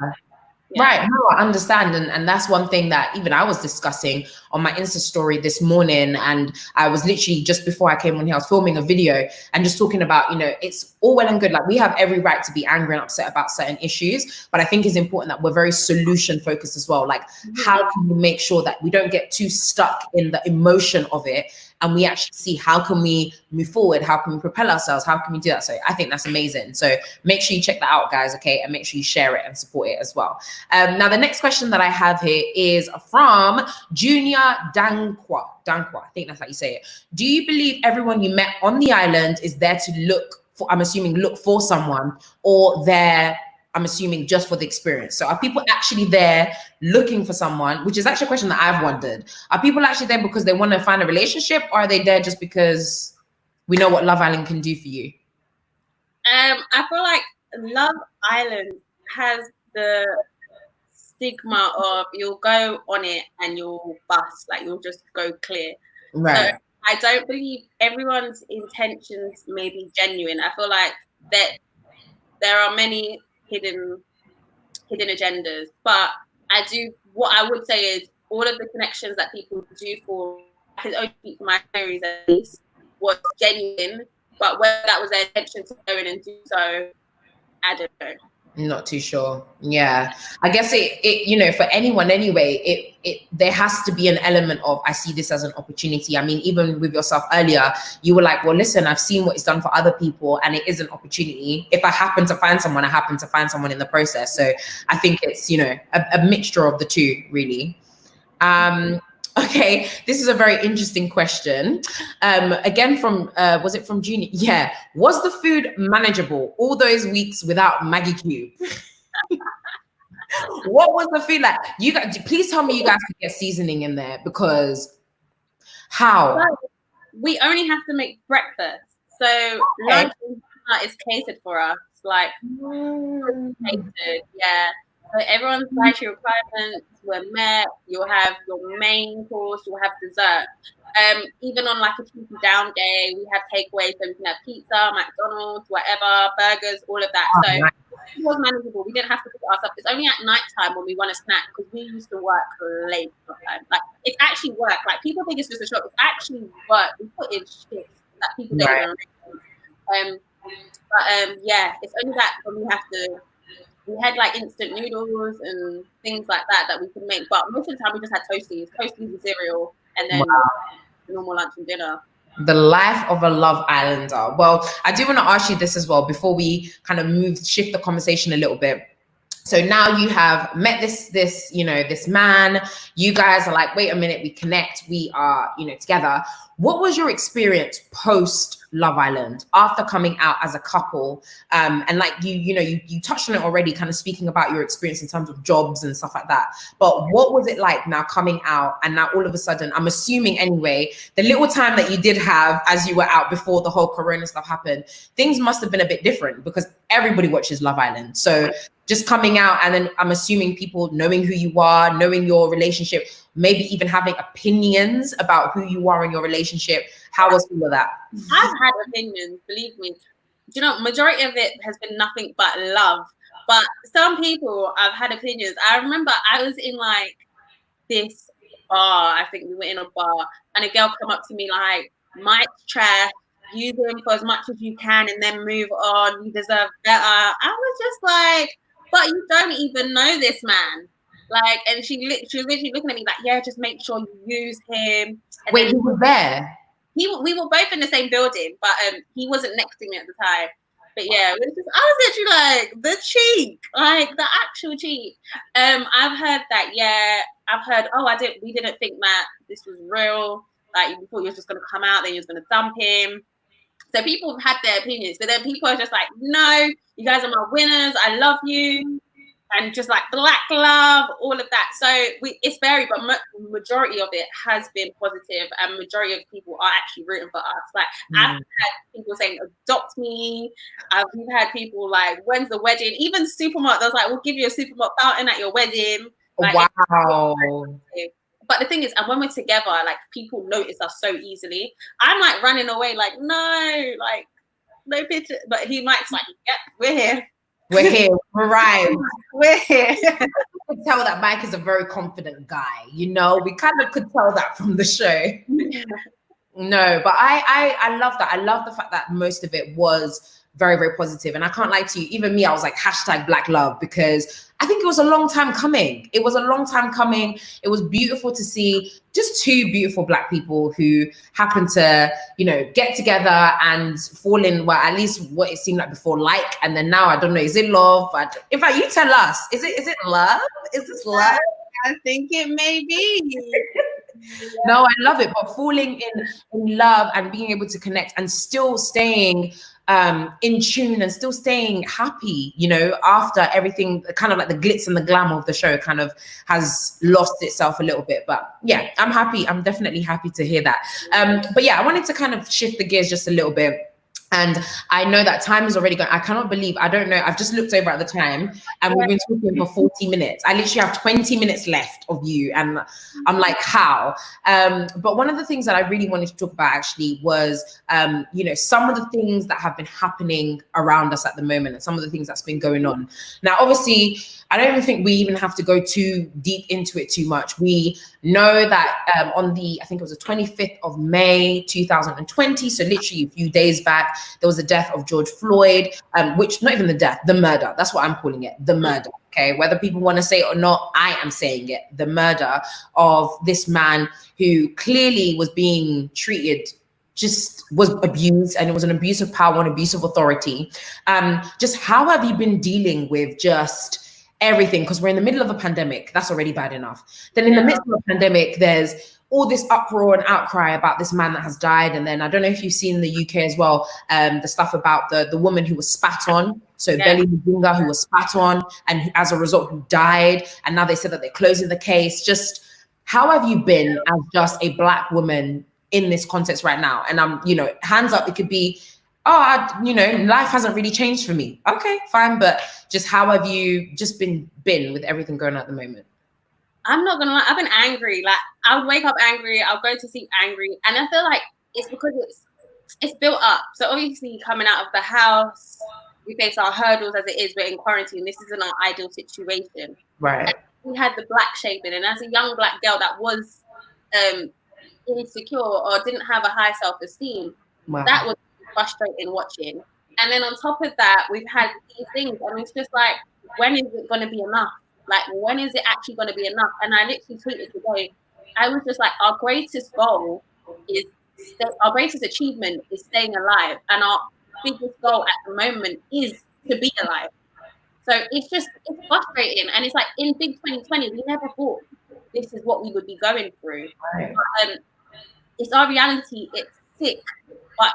Right. No, I understand. And that's one thing that even I was discussing on my Insta story this morning. And I was literally, just before I came on here, I was filming a video and just talking about, you know, it's all well and good. Like, we have every right to be angry and upset about certain issues. But I think it's important that we're very solution focused as well. Like, how can we make sure that we don't get too stuck in the emotion of it, and we actually see how can we move forward? How can we propel ourselves? How can we do that? So I think that's amazing. So make sure you check that out, guys. Okay. And make sure you share it and support it as well. Now, the next question that I have here is from Junior Dankwa. Dankwa, I think that's how you say it. Do you believe everyone you met on the island is there to look for, I'm assuming, look for someone, or they're, I'm assuming, just for the experience? So are people actually there looking for someone, which is actually a question that I've wondered. Are people actually there because they want to find a relationship, or are they there just because we know what Love Island can do for you? I feel like Love Island has the stigma of you'll go on it and you'll bust, like you'll just go clear. Right. So I don't believe everyone's intentions may be genuine. I feel like that there are many hidden agendas, but what I would say is all of the connections that people do for, I can only speak for my theories at least, was genuine, but whether that was their intention to go in and do so, I don't know. Not too sure. Yeah, I guess it you know, for anyone anyway, there has to be an element of, I see this as an opportunity. I mean, even with yourself earlier, you were like, well, listen, I've seen what it's done for other people, and it is an opportunity. If I happen to find someone, I happen to find someone in the process. So I think it's, you know, a mixture of the two, really. Okay, this is a very interesting question. Again, from was it from Junior? Yeah. Was the food manageable all those weeks without Maggie Cube? What was the food like? You guys, please tell me you guys could get seasoning in there, because how? We only have to make breakfast, so lunch is catered for us. Like catered, yeah. So everyone's dietary requirements were met. You'll have your main course, you'll have dessert. Even on like a cheeky down day, we have takeaways, so we can have pizza, McDonald's, whatever, burgers, all of that. So it was manageable. We didn't have to cook it ourselves. It's only at night time when we want a snack, because we used to work late sometimes. Like, it's actually work. Like, people think it's just a shop. It's actually work. We put in shifts that people don't even know. Yeah, it's only that when we have to. We had like instant noodles and things like that we could make, but most of the time we just had toasties and cereal, and then normal lunch and dinner. The life of a Love Islander. Well, I do want to ask you this as well before we kind of shift the conversation a little bit. So now you have met this, you know, this man. You guys are like, wait a minute, we connect, we are, you know, together. What was your experience post Love Island, after coming out as a couple? And like you touched on it already, kind of speaking about your experience in terms of jobs and stuff like that. But what was it like now coming out, and now all of a sudden, I'm assuming anyway, the little time that you did have as you were out before the whole Corona stuff happened, things must have been a bit different, because everybody watches Love Island. So just coming out, and then I'm assuming people knowing who you are, knowing your relationship, maybe even having opinions about who you are in your relationship. How was all of that? I've had opinions, believe me. Do you know, majority of it has been nothing but love. But some people, I've had opinions. I remember I was in like this bar. I think we were in a bar, and a girl come up to me like, Mike's trash. Use him for as much as you can and then move on. You deserve better. I was just like, but you don't even know this man. Like, and she was literally looking at me like, yeah, just make sure you use him. And wait, you were there? We were both in the same building, but he wasn't next to me at the time. But yeah, I was literally like, the cheek, like the actual cheek. I've heard that, yeah. I've heard, we didn't think that this was real. Like, we thought he was just gonna come out, then he was gonna dump him. So people have had their opinions, but then people are just like, no, you guys are my winners. I love you. And just like black love, all of that. So it's varied, but majority of it has been positive, and majority of people are actually rooting for us. Like, I've had people saying, adopt me. We've had people like, when's the wedding? Even Supermarket, I was like, we'll give you a Supermarket fountain at your wedding. Like, wow. But the thing is, and when we're together, like, people notice us so easily. I'm like running away, like, no, like, no picture. But he might's like, yep, we're here. We're here. We're right. We're here. I could tell that Mike is a very confident guy. You know, we kind of could tell that from the show. No, but I love that. I love the fact that most of it was very, very positive. And I can't lie to you, even me, I was like hashtag Black Love, because I think it was a long time coming. It was a long time coming. It was beautiful to see just two beautiful Black people who happened to, you know, get together and fall in, well, at least what it seemed like before, like, and then now, I don't know, is it love? In fact, you tell us, is it love? Is this love? I think it may be. No, I love it, but falling in love and being able to connect and still staying in tune and still staying happy, you know, after everything, kind of like the glitz and the glamour of the show kind of has lost itself a little bit. But yeah, I'm happy. I'm definitely happy to hear that. But yeah, I wanted to kind of shift the gears just a little bit. And I know that time is already gone. I cannot believe, I don't know. I've just looked over at the time and we've been talking for 40 minutes. I literally have 20 minutes left of you. And I'm like, how? But one of the things that I really wanted to talk about actually was, you know, some of the things that have been happening around us at the moment and some of the things that's been going on. Now, obviously, I don't even think we even have to go too deep into it too much. We know that on the, I think it was the 25th of May, 2020, so literally a few days back, there was the death of George Floyd, which, not even the death, the murder. That's what I'm calling it, the murder, okay? Whether people want to say it or not, I am saying it, the murder of this man who clearly was being treated, just was abused, and it was an abuse of power and abuse of authority. Just how have you been dealing with just everything? Because we're in the middle of a pandemic. That's already bad enough. Then in the midst of a pandemic, there's all this uproar and outcry about this man that has died. And then I don't know if you've seen in the UK as well, the stuff about the woman who was spat on. So Belly Mujinga, who was spat on and who, as a result, who died. And now they said that they're closing the case. Just how have you been as just a Black woman in this context right now? And I'm, you know, hands up, it could be, oh, you know, life hasn't really changed for me. Okay, fine. But just how have you just been with everything going on at the moment? I'm not gonna lie, I've been angry. Like, I would wake up angry, I'll go to sleep angry. And I feel like it's because it's built up. So obviously coming out of the house, we face our hurdles as it is, we're in quarantine. This isn't our ideal situation. Right. And we had the Black shaping. And as a young Black girl that was insecure or didn't have a high self-esteem, that was frustrating watching. And then on top of that, we've had these things, and it's just like, when is it going to be enough? Like, when is it actually going to be enough? And I literally tweeted today, I was just like, our greatest goal is, our greatest achievement is staying alive, and our biggest goal at the moment is to be alive. So it's frustrating, and it's like, in big 2020, we never thought this is what we would be going through. Right. But, it's our reality. It's sick, but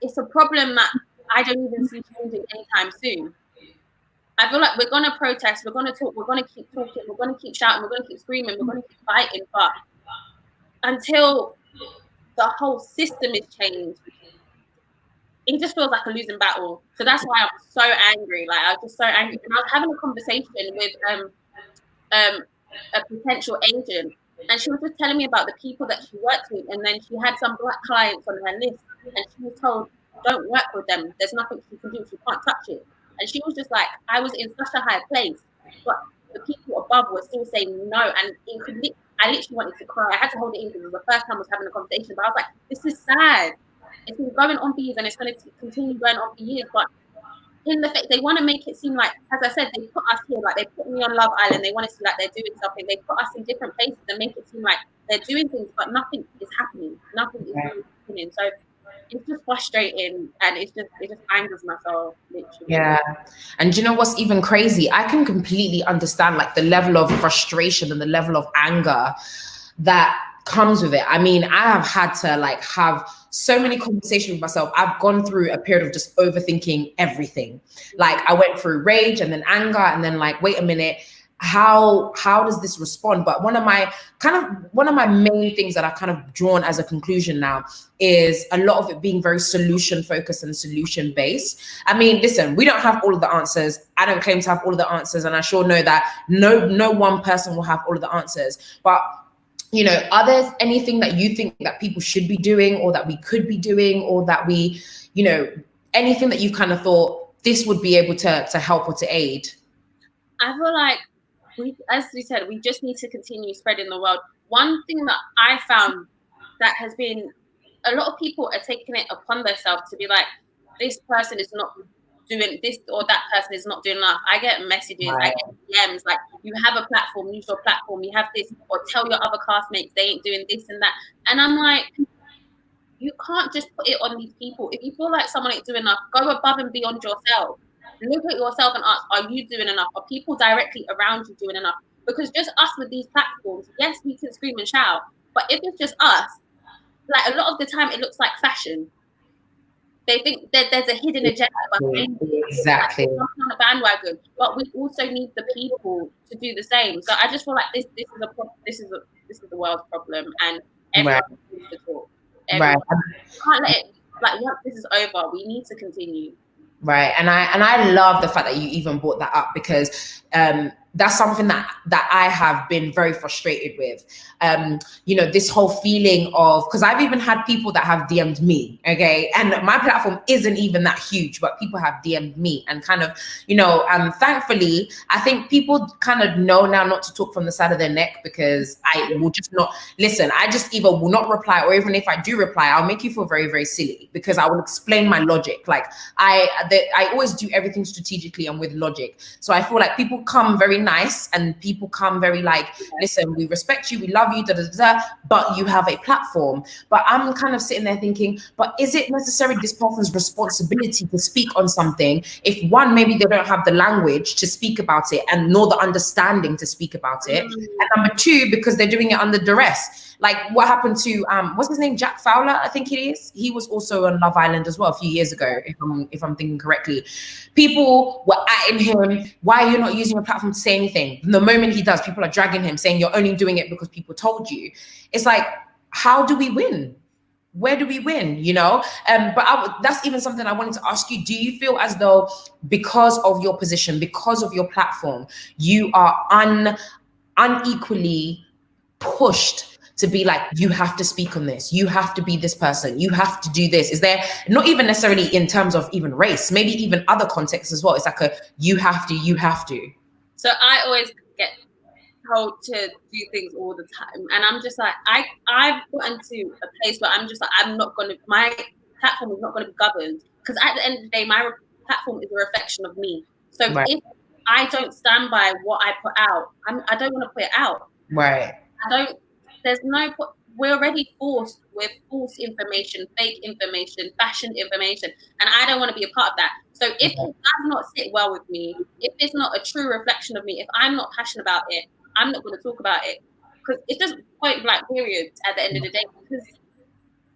it's a problem that I don't even see changing anytime soon. I feel like we're going to protest, we're going to talk, we're going to keep talking, we're going to keep shouting, we're going to keep screaming, we're going to keep fighting. But until the whole system is changed, it just feels like a losing battle. So that's why I'm so angry. Like, I was just so angry. And I was having a conversation with a potential agent, and she was just telling me about the people that she worked with. And then she had some Black clients on her list, and she was told, don't work with them. There's nothing she can do. She can't touch it. And she was just like, I was in such a high place, but the people above were still saying no. And I literally wanted to cry. I had to hold it in because it was the first time I was having a conversation. But I was like, this is sad. It's been going on for years, and it's going to continue going on for years. But in the fact, they want to make it seem like, as I said, they put us here, like they put me on Love Island. They want to see like they're doing something. They put us in different places and make it seem like they're doing things, but nothing is happening. Nothing is really happening. So it's just frustrating, and it just angers my soul, literally. Yeah. And you know what's even crazy? I can completely understand like the level of frustration and the level of anger that comes with it. I mean, I have had to like have so many conversations with myself. I've gone through a period of just overthinking everything. Like, I went through rage and then anger, and then like, wait a minute, how does this respond? But one of my main things that I've kind of drawn as a conclusion now is a lot of it being very solution focused and solution based. I mean, listen, we don't have all of the answers. I don't claim to have all of the answers, and I sure know that no one person will have all of the answers. But you know, are there anything that you think that people should be doing, or that we could be doing, or that we, you know, anything that you've kind of thought this would be able to help or to aid? I feel like as we said, we just need to continue spreading the word. One thing that I found that has been, a lot of people are taking it upon themselves to be like, this person is not doing this or that person is not doing enough. I get messages, I get DMs like, you have a platform, use your platform, you have this, or tell your other classmates they ain't doing this and that. And I'm like, you can't just put it on these people. If you feel like someone ain't doing enough, go above and beyond yourself. Look at yourself and ask, are you doing enough? Are people directly around you doing enough? Because just us with these platforms, yes, we can scream and shout, but if it's just us, like a lot of the time it looks like fashion. They think that there's a hidden agenda behind it. Exactly. Like, on a bandwagon, but we also need the people to do the same. So I just feel like this is the world's problem, and everyone needs to talk. Everyone can't let it, like, once this is over, we need to continue. Right. And I love the fact that you even brought that up, because that's something that I have been very frustrated with. You know, this whole feeling of, because I've even had people that have DM'd me, okay, and my platform isn't even that huge, but people have DM'd me, and kind of, you know, thankfully, I think people kind of know now not to talk from the side of their neck, because I will just not listen. I just either will not reply, or even if I do reply, I'll make you feel very, very silly, because I will explain my logic. Like I always do everything strategically and with logic. So I feel like people come very nice, and people come very like, listen, we respect you, we love you, but you have a platform. But I'm kind of sitting there thinking, but is it necessarily this person's responsibility to speak on something if, one, maybe they don't have the language to speak about it, and nor the understanding to speak about it, and number two, because they're doing it under duress. Like what happened to what's his name, Jack Fowler, I think it is. He was also on Love Island as well a few years ago, if I'm thinking correctly. People were atting him, why are you not using a platform to say anything? And the moment he does, people are dragging him, saying you're only doing it because people told you. It's like, how do we win? Where do we win? You know? But that's even something I wanted to ask you. Do you feel as though, because of your position, because of your platform, you are unequally pushed to be like, you have to speak on this, you have to be this person, you have to do this? Is there, not even necessarily in terms of even race, maybe even other contexts as well, it's like a you have to? So I always get told to do things all the time, and I'm just like, I've gotten to a place where I'm just like, my platform is not going to be governed, because at the end of the day, my platform is a reflection of me. So if I don't stand by what I put out, I don't want to put it out. Right. There's no, we're already forced with false information, fake information, fashion information, and I don't want to be a part of that. So if it does not sit well with me, if it's not a true reflection of me, if I'm not passionate about it, I'm not going to talk about it, because it's just point blank period at the end of the day. Because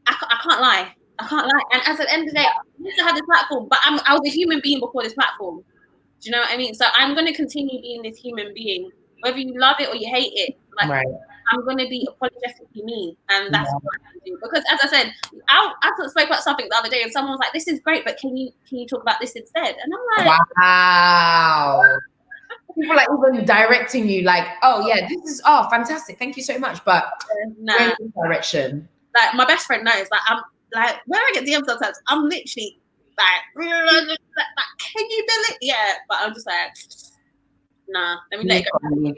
I can't lie. And at the end of the day, I used to have this platform, but I was a human being before this platform. Do you know what I mean? So I'm going to continue being this human being, whether you love it or you hate it. Like, I'm going to be apologetically me, and that's what I'm going to do. Because as I said, I spoke about something the other day, and someone was like, "This is great, but can you talk about this instead?" And I'm like, wow. People like even directing you, like, "Oh yeah, this is fantastic, thank you so much," but nah. Direction. Like my best friend knows. Like I'm like, when I get DMs sometimes, I'm literally like, "Can you delete?" Yeah, but I'm just like, nah, let me let it go.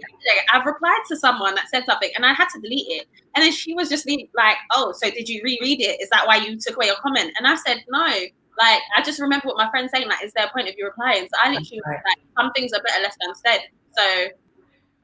I've replied to someone that said something and I had to delete it. And then she was just like, "Oh, so did you reread it? Is that why you took away your comment?" And I said, "No, like, I just remember what my friend's saying, like, is there a point of you replying?" So I literally was like, some things are better left unsaid. So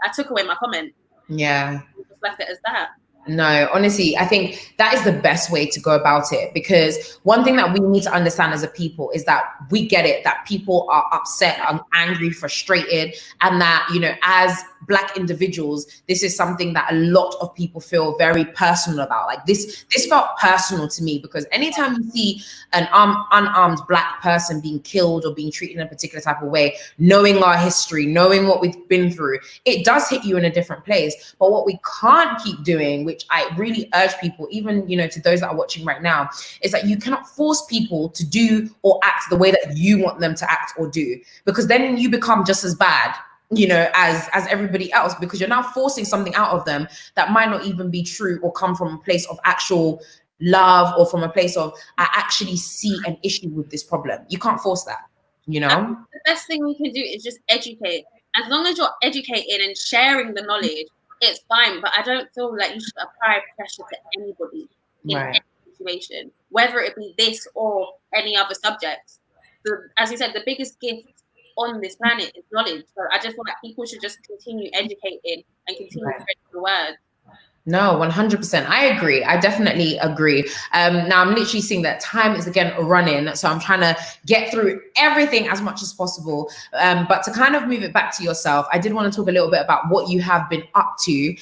I took away my comment. Yeah. Just left it as that. No, honestly, I think that is the best way to go about it, because one thing that we need to understand as a people is that we get it, that people are upset, angry, frustrated, and that, you know, as Black individuals, this is something that a lot of people feel very personal about. Like this felt personal to me, because anytime you see an unarmed Black person being killed or being treated in a particular type of way, knowing our history, knowing what we've been through, it does hit you in a different place. But what we can't keep doing, which I really urge people, even, you know, to those that are watching right now, is that you cannot force people to do or act the way that you want them to act or do, because then you become just as bad, you know, as everybody else, because you're now forcing something out of them that might not even be true or come from a place of actual love or from a place of, I actually see an issue with this problem. You can't force that, you know? The best thing we can do is just educate. As long as you're educating and sharing the knowledge, it's fine. But I don't feel like you should apply pressure to anybody in any situation, whether it be this or any other subject. As you said, the biggest gift on this planet is knowledge. So I just feel like people should just continue educating and continue spreading the word. No, 100%. I agree. I definitely agree. Now I'm literally seeing that time is again running. So I'm trying to get through everything as much as possible. But to kind of move it back to yourself, I did want to talk a little bit about what you have been up to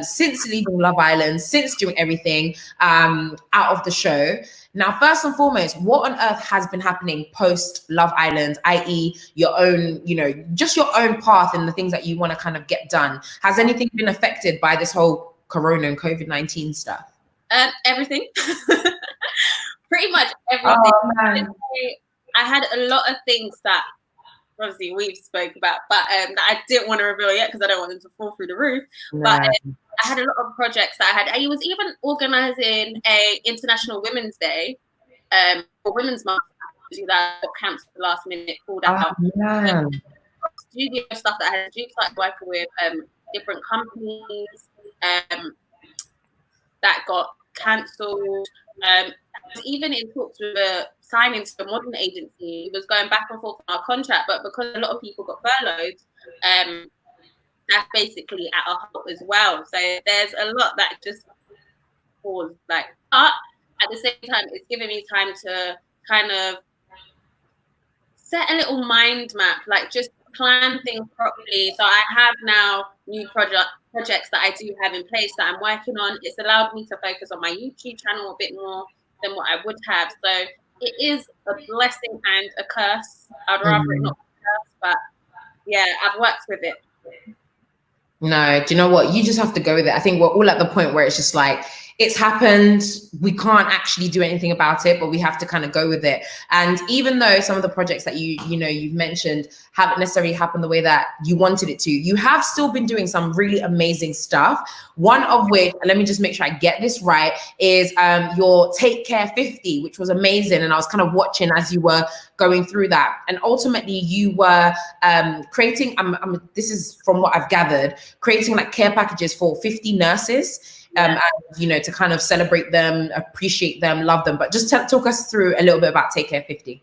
since leaving Love Island, since doing everything out of the show. Now, first and foremost, what on earth has been happening post Love Island, i.e. your own, you know, just your own path and the things that you want to kind of get done? Has anything been affected by this whole Corona and COVID-19 stuff? Everything. Pretty much everything. Oh, man. I had a lot of things that obviously we've spoke about, but that I didn't want to reveal yet because I don't want them to fall through the roof. No. But I had a lot of projects that I had. I was even organising a International Women's Day for Women's Month. That got cancelled at the last minute, pulled out. Studio stuff that I had to do, started working with different companies that got cancelled. Even in talks with signing to a modern agency, it was going back and forth on our contract, but because a lot of people got furloughed, that's basically at a halt as well. So there's a lot that just paused. But at the same time, it's giving me time to kind of set a little mind map, like just plan things properly. So I have now new projects that I do have in place that I'm working on. It's allowed me to focus on my YouTube channel a bit more than what I would have. So it is a blessing and a curse. I'd rather it not be a curse, but yeah, I've worked with it. No, do you know what? You just have to go with it. I think we're all at the point where it's just like, it's happened. We can't actually do anything about it, but we have to kind of go with it. And even though some of the projects that you've mentioned haven't necessarily happened the way that you wanted it to, you have still been doing some really amazing stuff. One of which, and let me just make sure I get this right, is your Take Care 50, which was amazing. And I was kind of watching as you were going through that. And ultimately you were creating, this is from what I've gathered, creating like care packages for 50 nurses. And, to kind of celebrate them, appreciate them, love them. But just talk us through a little bit about Take Care 50.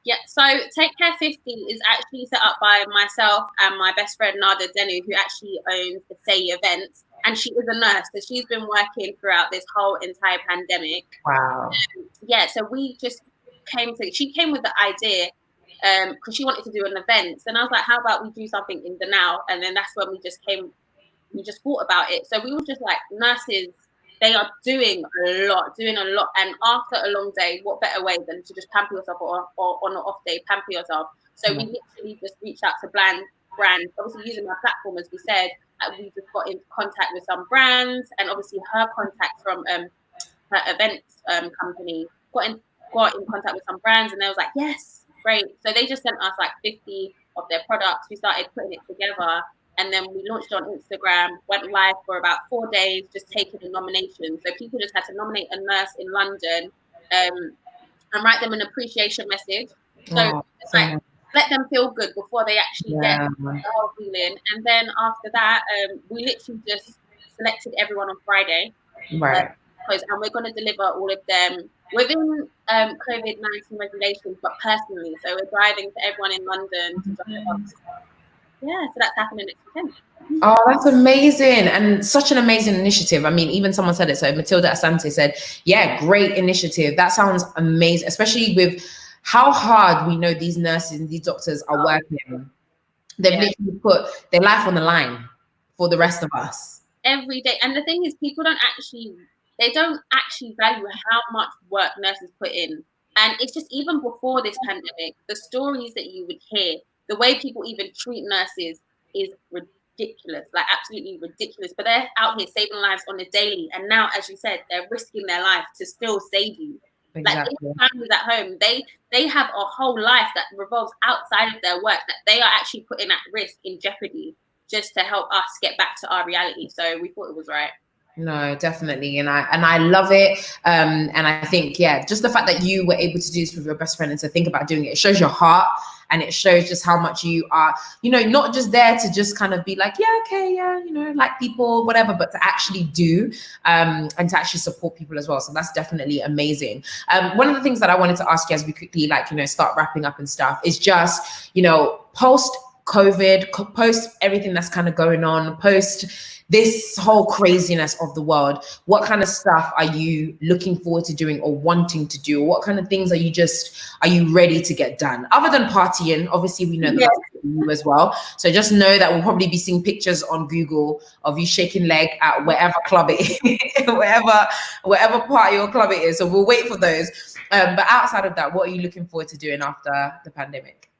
Yeah, so Take Care 50 is actually set up by myself and my best friend Nada Denu, who actually owns the Say events. And she is a nurse, so she's been working throughout this whole entire pandemic. Wow. So we just she came with the idea because she wanted to do an event. And I was like, how about we do something in the now? And then that's when we just thought about it. So we were just like, nurses, they are doing a lot. And after a long day, what better way than to just pamper yourself or on an off day, pamper yourself. So we literally just reached out to brands, obviously using my platform, as we said, we just got in contact with some brands, and obviously her contact from her events company got in contact with some brands, and they was like, yes, great. So they just sent us like 50 of their products. We started putting it together. And then we launched on Instagram, went live for about 4 days, just taking the nominations. So people just had to nominate a nurse in London and write them an appreciation message. So it's like, let them feel good before they actually get the whole feeling. And then after that, we literally just selected everyone on Friday. Right. And we're going to deliver all of them within COVID-19 regulations, but personally. So we're driving to everyone in London to drop it off. Yeah, so that's happening next weekend. Oh, that's amazing. And such an amazing initiative. I mean, even someone said it. So Matilda Asante said, yeah, great initiative. That sounds amazing, especially with how hard we know these nurses and these doctors are working. They've literally put their life on the line for the rest of us. Every day. And the thing is, people don't actually value how much work nurses put in. And it's just, even before this pandemic, the stories that you would hear, the way people even treat nurses is ridiculous, like absolutely ridiculous. But they're out here saving lives on a daily. And now, as you said, they're risking their life to still save you. Exactly. Like families at home, they have a whole life that revolves outside of their work that they are actually putting at risk, in jeopardy, just to help us get back to our reality. So we thought it was right. No, definitely. And I love it. And I think, yeah, just the fact that you were able to do this with your best friend and to think about doing it, it shows your heart, and it shows just how much you are, you know, not just there to just kind of be like, yeah, okay, yeah, you know, like people, whatever, but to actually do, and to actually support people as well. So that's definitely amazing. One of the things that I wanted to ask you as we quickly, like, you know, start wrapping up and stuff is just, you know, post COVID, post everything that's kind of going on, post this whole craziness of the world, what kind of stuff are you looking forward to doing or wanting to do? What kind of things are you ready to get done? Other than partying, obviously we know that that's you as well. So just know that we'll probably be seeing pictures on Google of you shaking leg at wherever club it is, wherever party or club it is. So we'll wait for those. But outside of that, what are you looking forward to doing after the pandemic?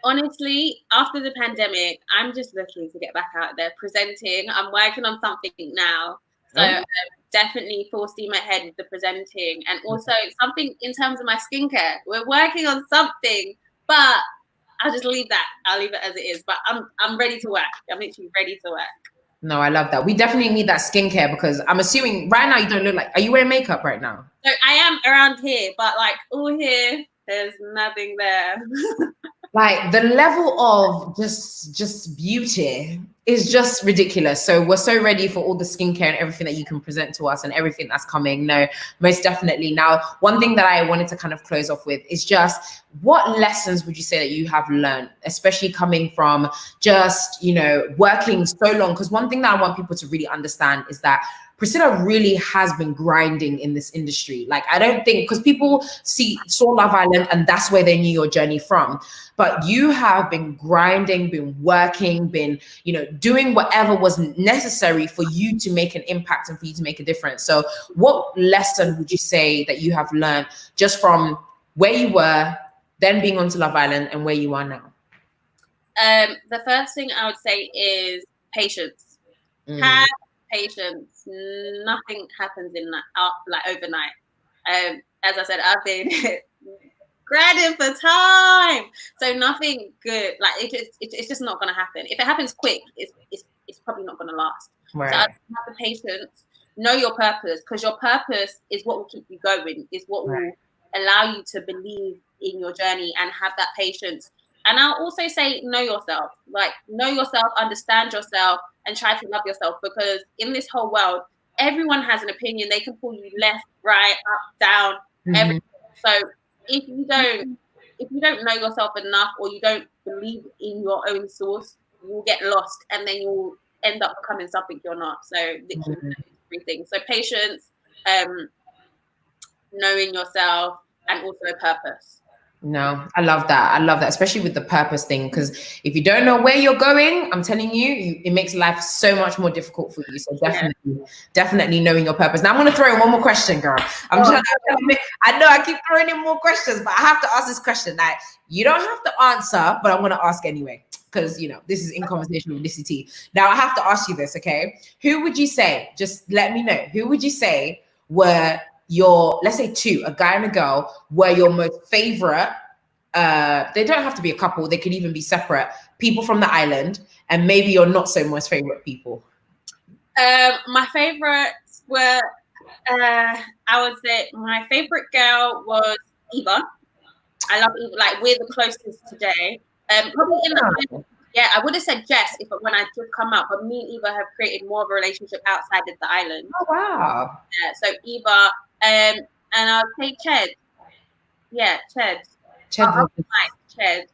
Honestly, after the pandemic, I'm just looking to get back out there presenting. I'm working on something now. So definitely full steam ahead with the presenting, and also something in terms of my skincare. We're working on something, but I'll just leave that. I'll leave it as it is. But I'm ready to work. I'm literally ready to work. No, I love that. We definitely need that skincare, because I'm assuming right now you don't look like, are you wearing makeup right now? So I am around here, but like all here, there's nothing there. Like the level of just beauty is just ridiculous. So we're so ready for all the skincare and everything that you can present to us and everything that's coming. No, most definitely. Now, one thing that I wanted to kind of close off with is just, what lessons would you say that you have learned, especially coming from just, you know, working so long? Because one thing that I want people to really understand is that Priscilla really has been grinding in this industry. Like, I don't think, because people saw Love Island and that's where they knew your journey from. But you have been grinding, been working, been, you know, doing whatever was necessary for you to make an impact and for you to make a difference. So what lesson would you say that you have learned just from where you were, then being onto Love Island, and where you are now? The first thing I would say is patience. Have patience. Nothing happens in that like overnight. As I said, I've been grinding for time, so nothing good. Like it's just not gonna happen. If it happens quick, it's probably not gonna last. Right. So have the patience. Know your purpose, because your purpose is what will keep you going. Is what will allow you to believe in your journey and have that patience. And I'll also say, know yourself. Like, know yourself, understand yourself, and try to love yourself, because in this whole world, everyone has an opinion. They can pull you left, right, up, down, everything. So if you don't know yourself enough, or you don't believe in your own source, you'll get lost, and then you'll end up becoming something you're not. So literally everything. So patience, knowing yourself, and also purpose. No, I love that. I love that, especially with the purpose thing, because if you don't know where you're going, I'm telling you, it makes life so much more difficult for you. So definitely knowing your purpose. Now I'm going to throw in one more question, girl. I know I keep throwing in more questions, but I have to ask this question. Like, you don't have to answer, but I'm going to ask anyway, because, you know, this is in conversation with Nissy T. Now I have to ask you this, okay? Who would you say, just let me know, who would you say were your, let's say two, a guy and a girl, were your most favorite, they don't have to be a couple, they could even be separate people from the island, and maybe your not so most favorite people? My favorites were, I would say my favorite girl was Eva. I love Eva. Like, we're the closest today. Probably in the, yeah, I would have said Jess when I just come out, but me and Eva have created more of a relationship outside of the island. Oh wow! Yeah, so Eva, and I'll say Ched. Yeah, Ched. Ched.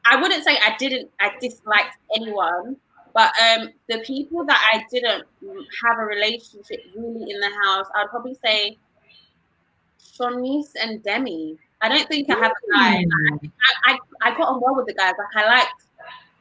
I wouldn't say I disliked anyone, but the people that I didn't have a relationship really in the house, I'd probably say Shanice and Demi. I don't think I have a guy. I got on well with the guys. Like, I liked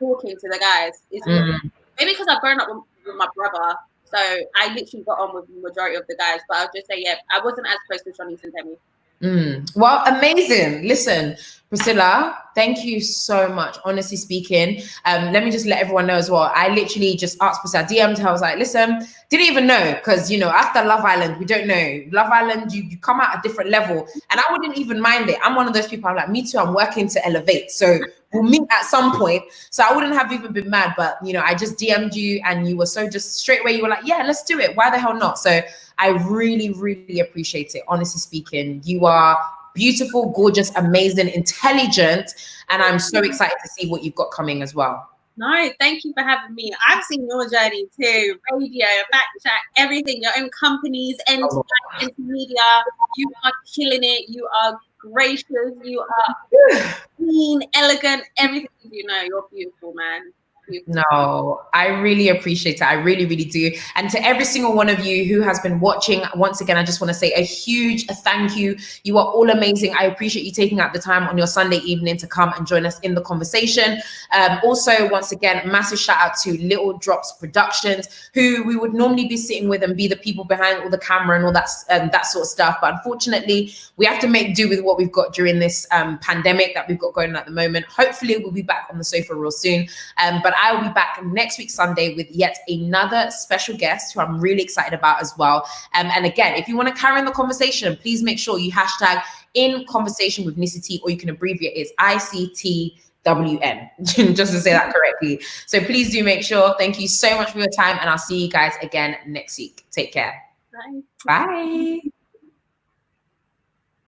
talking to the guys. Maybe because I've grown up with my brother, so I literally got on with the majority of the guys. But I'll just say, yeah, I wasn't as close to Shanice and Demi. Well, amazing. Listen, Priscilla, thank you so much. Honestly speaking, let me just let everyone know as well. I literally just asked Priscilla, DM'd her. I was like, listen, didn't even know, because after Love Island, we don't know. Love Island, you come out a different level, and I wouldn't even mind it. I'm one of those people. I'm like, me too. I'm working to elevate, so we'll meet at some point. So I wouldn't have even been mad, but I just DM'd you, and you were so just straight away. You were like, yeah, let's do it. Why the hell not? So I really, really appreciate it. Honestly speaking, you are beautiful, gorgeous, amazing, intelligent, and I'm so excited to see what you've got coming as well. No, thank you for having me. I've seen your journey too. Radio, back chat, everything, your own companies, entertainment, media. You are killing it. You are gracious. You are clean, elegant, everything You're beautiful, man. No, I really appreciate it. I really, really do. And to every single one of you who has been watching, once again, I just want to say a huge thank you. You are all amazing. I appreciate you taking out the time on your Sunday evening to come and join us in the conversation. Also, once again, massive shout out to Little Drops Productions, who we would normally be sitting with and be the people behind all the camera and all that sort of stuff. But unfortunately, we have to make do with what we've got during this pandemic that we've got going on at the moment. Hopefully, we'll be back on the sofa real soon. But I will be back next week, Sunday, with yet another special guest who I'm really excited about as well. And again, if you want to carry on the conversation, please make sure you hashtag in conversation with Nissy T, or you can abbreviate it as ICTWN, just to say that correctly. So please do make sure. Thank you so much for your time, and I'll see you guys again next week. Take care. Bye. Bye.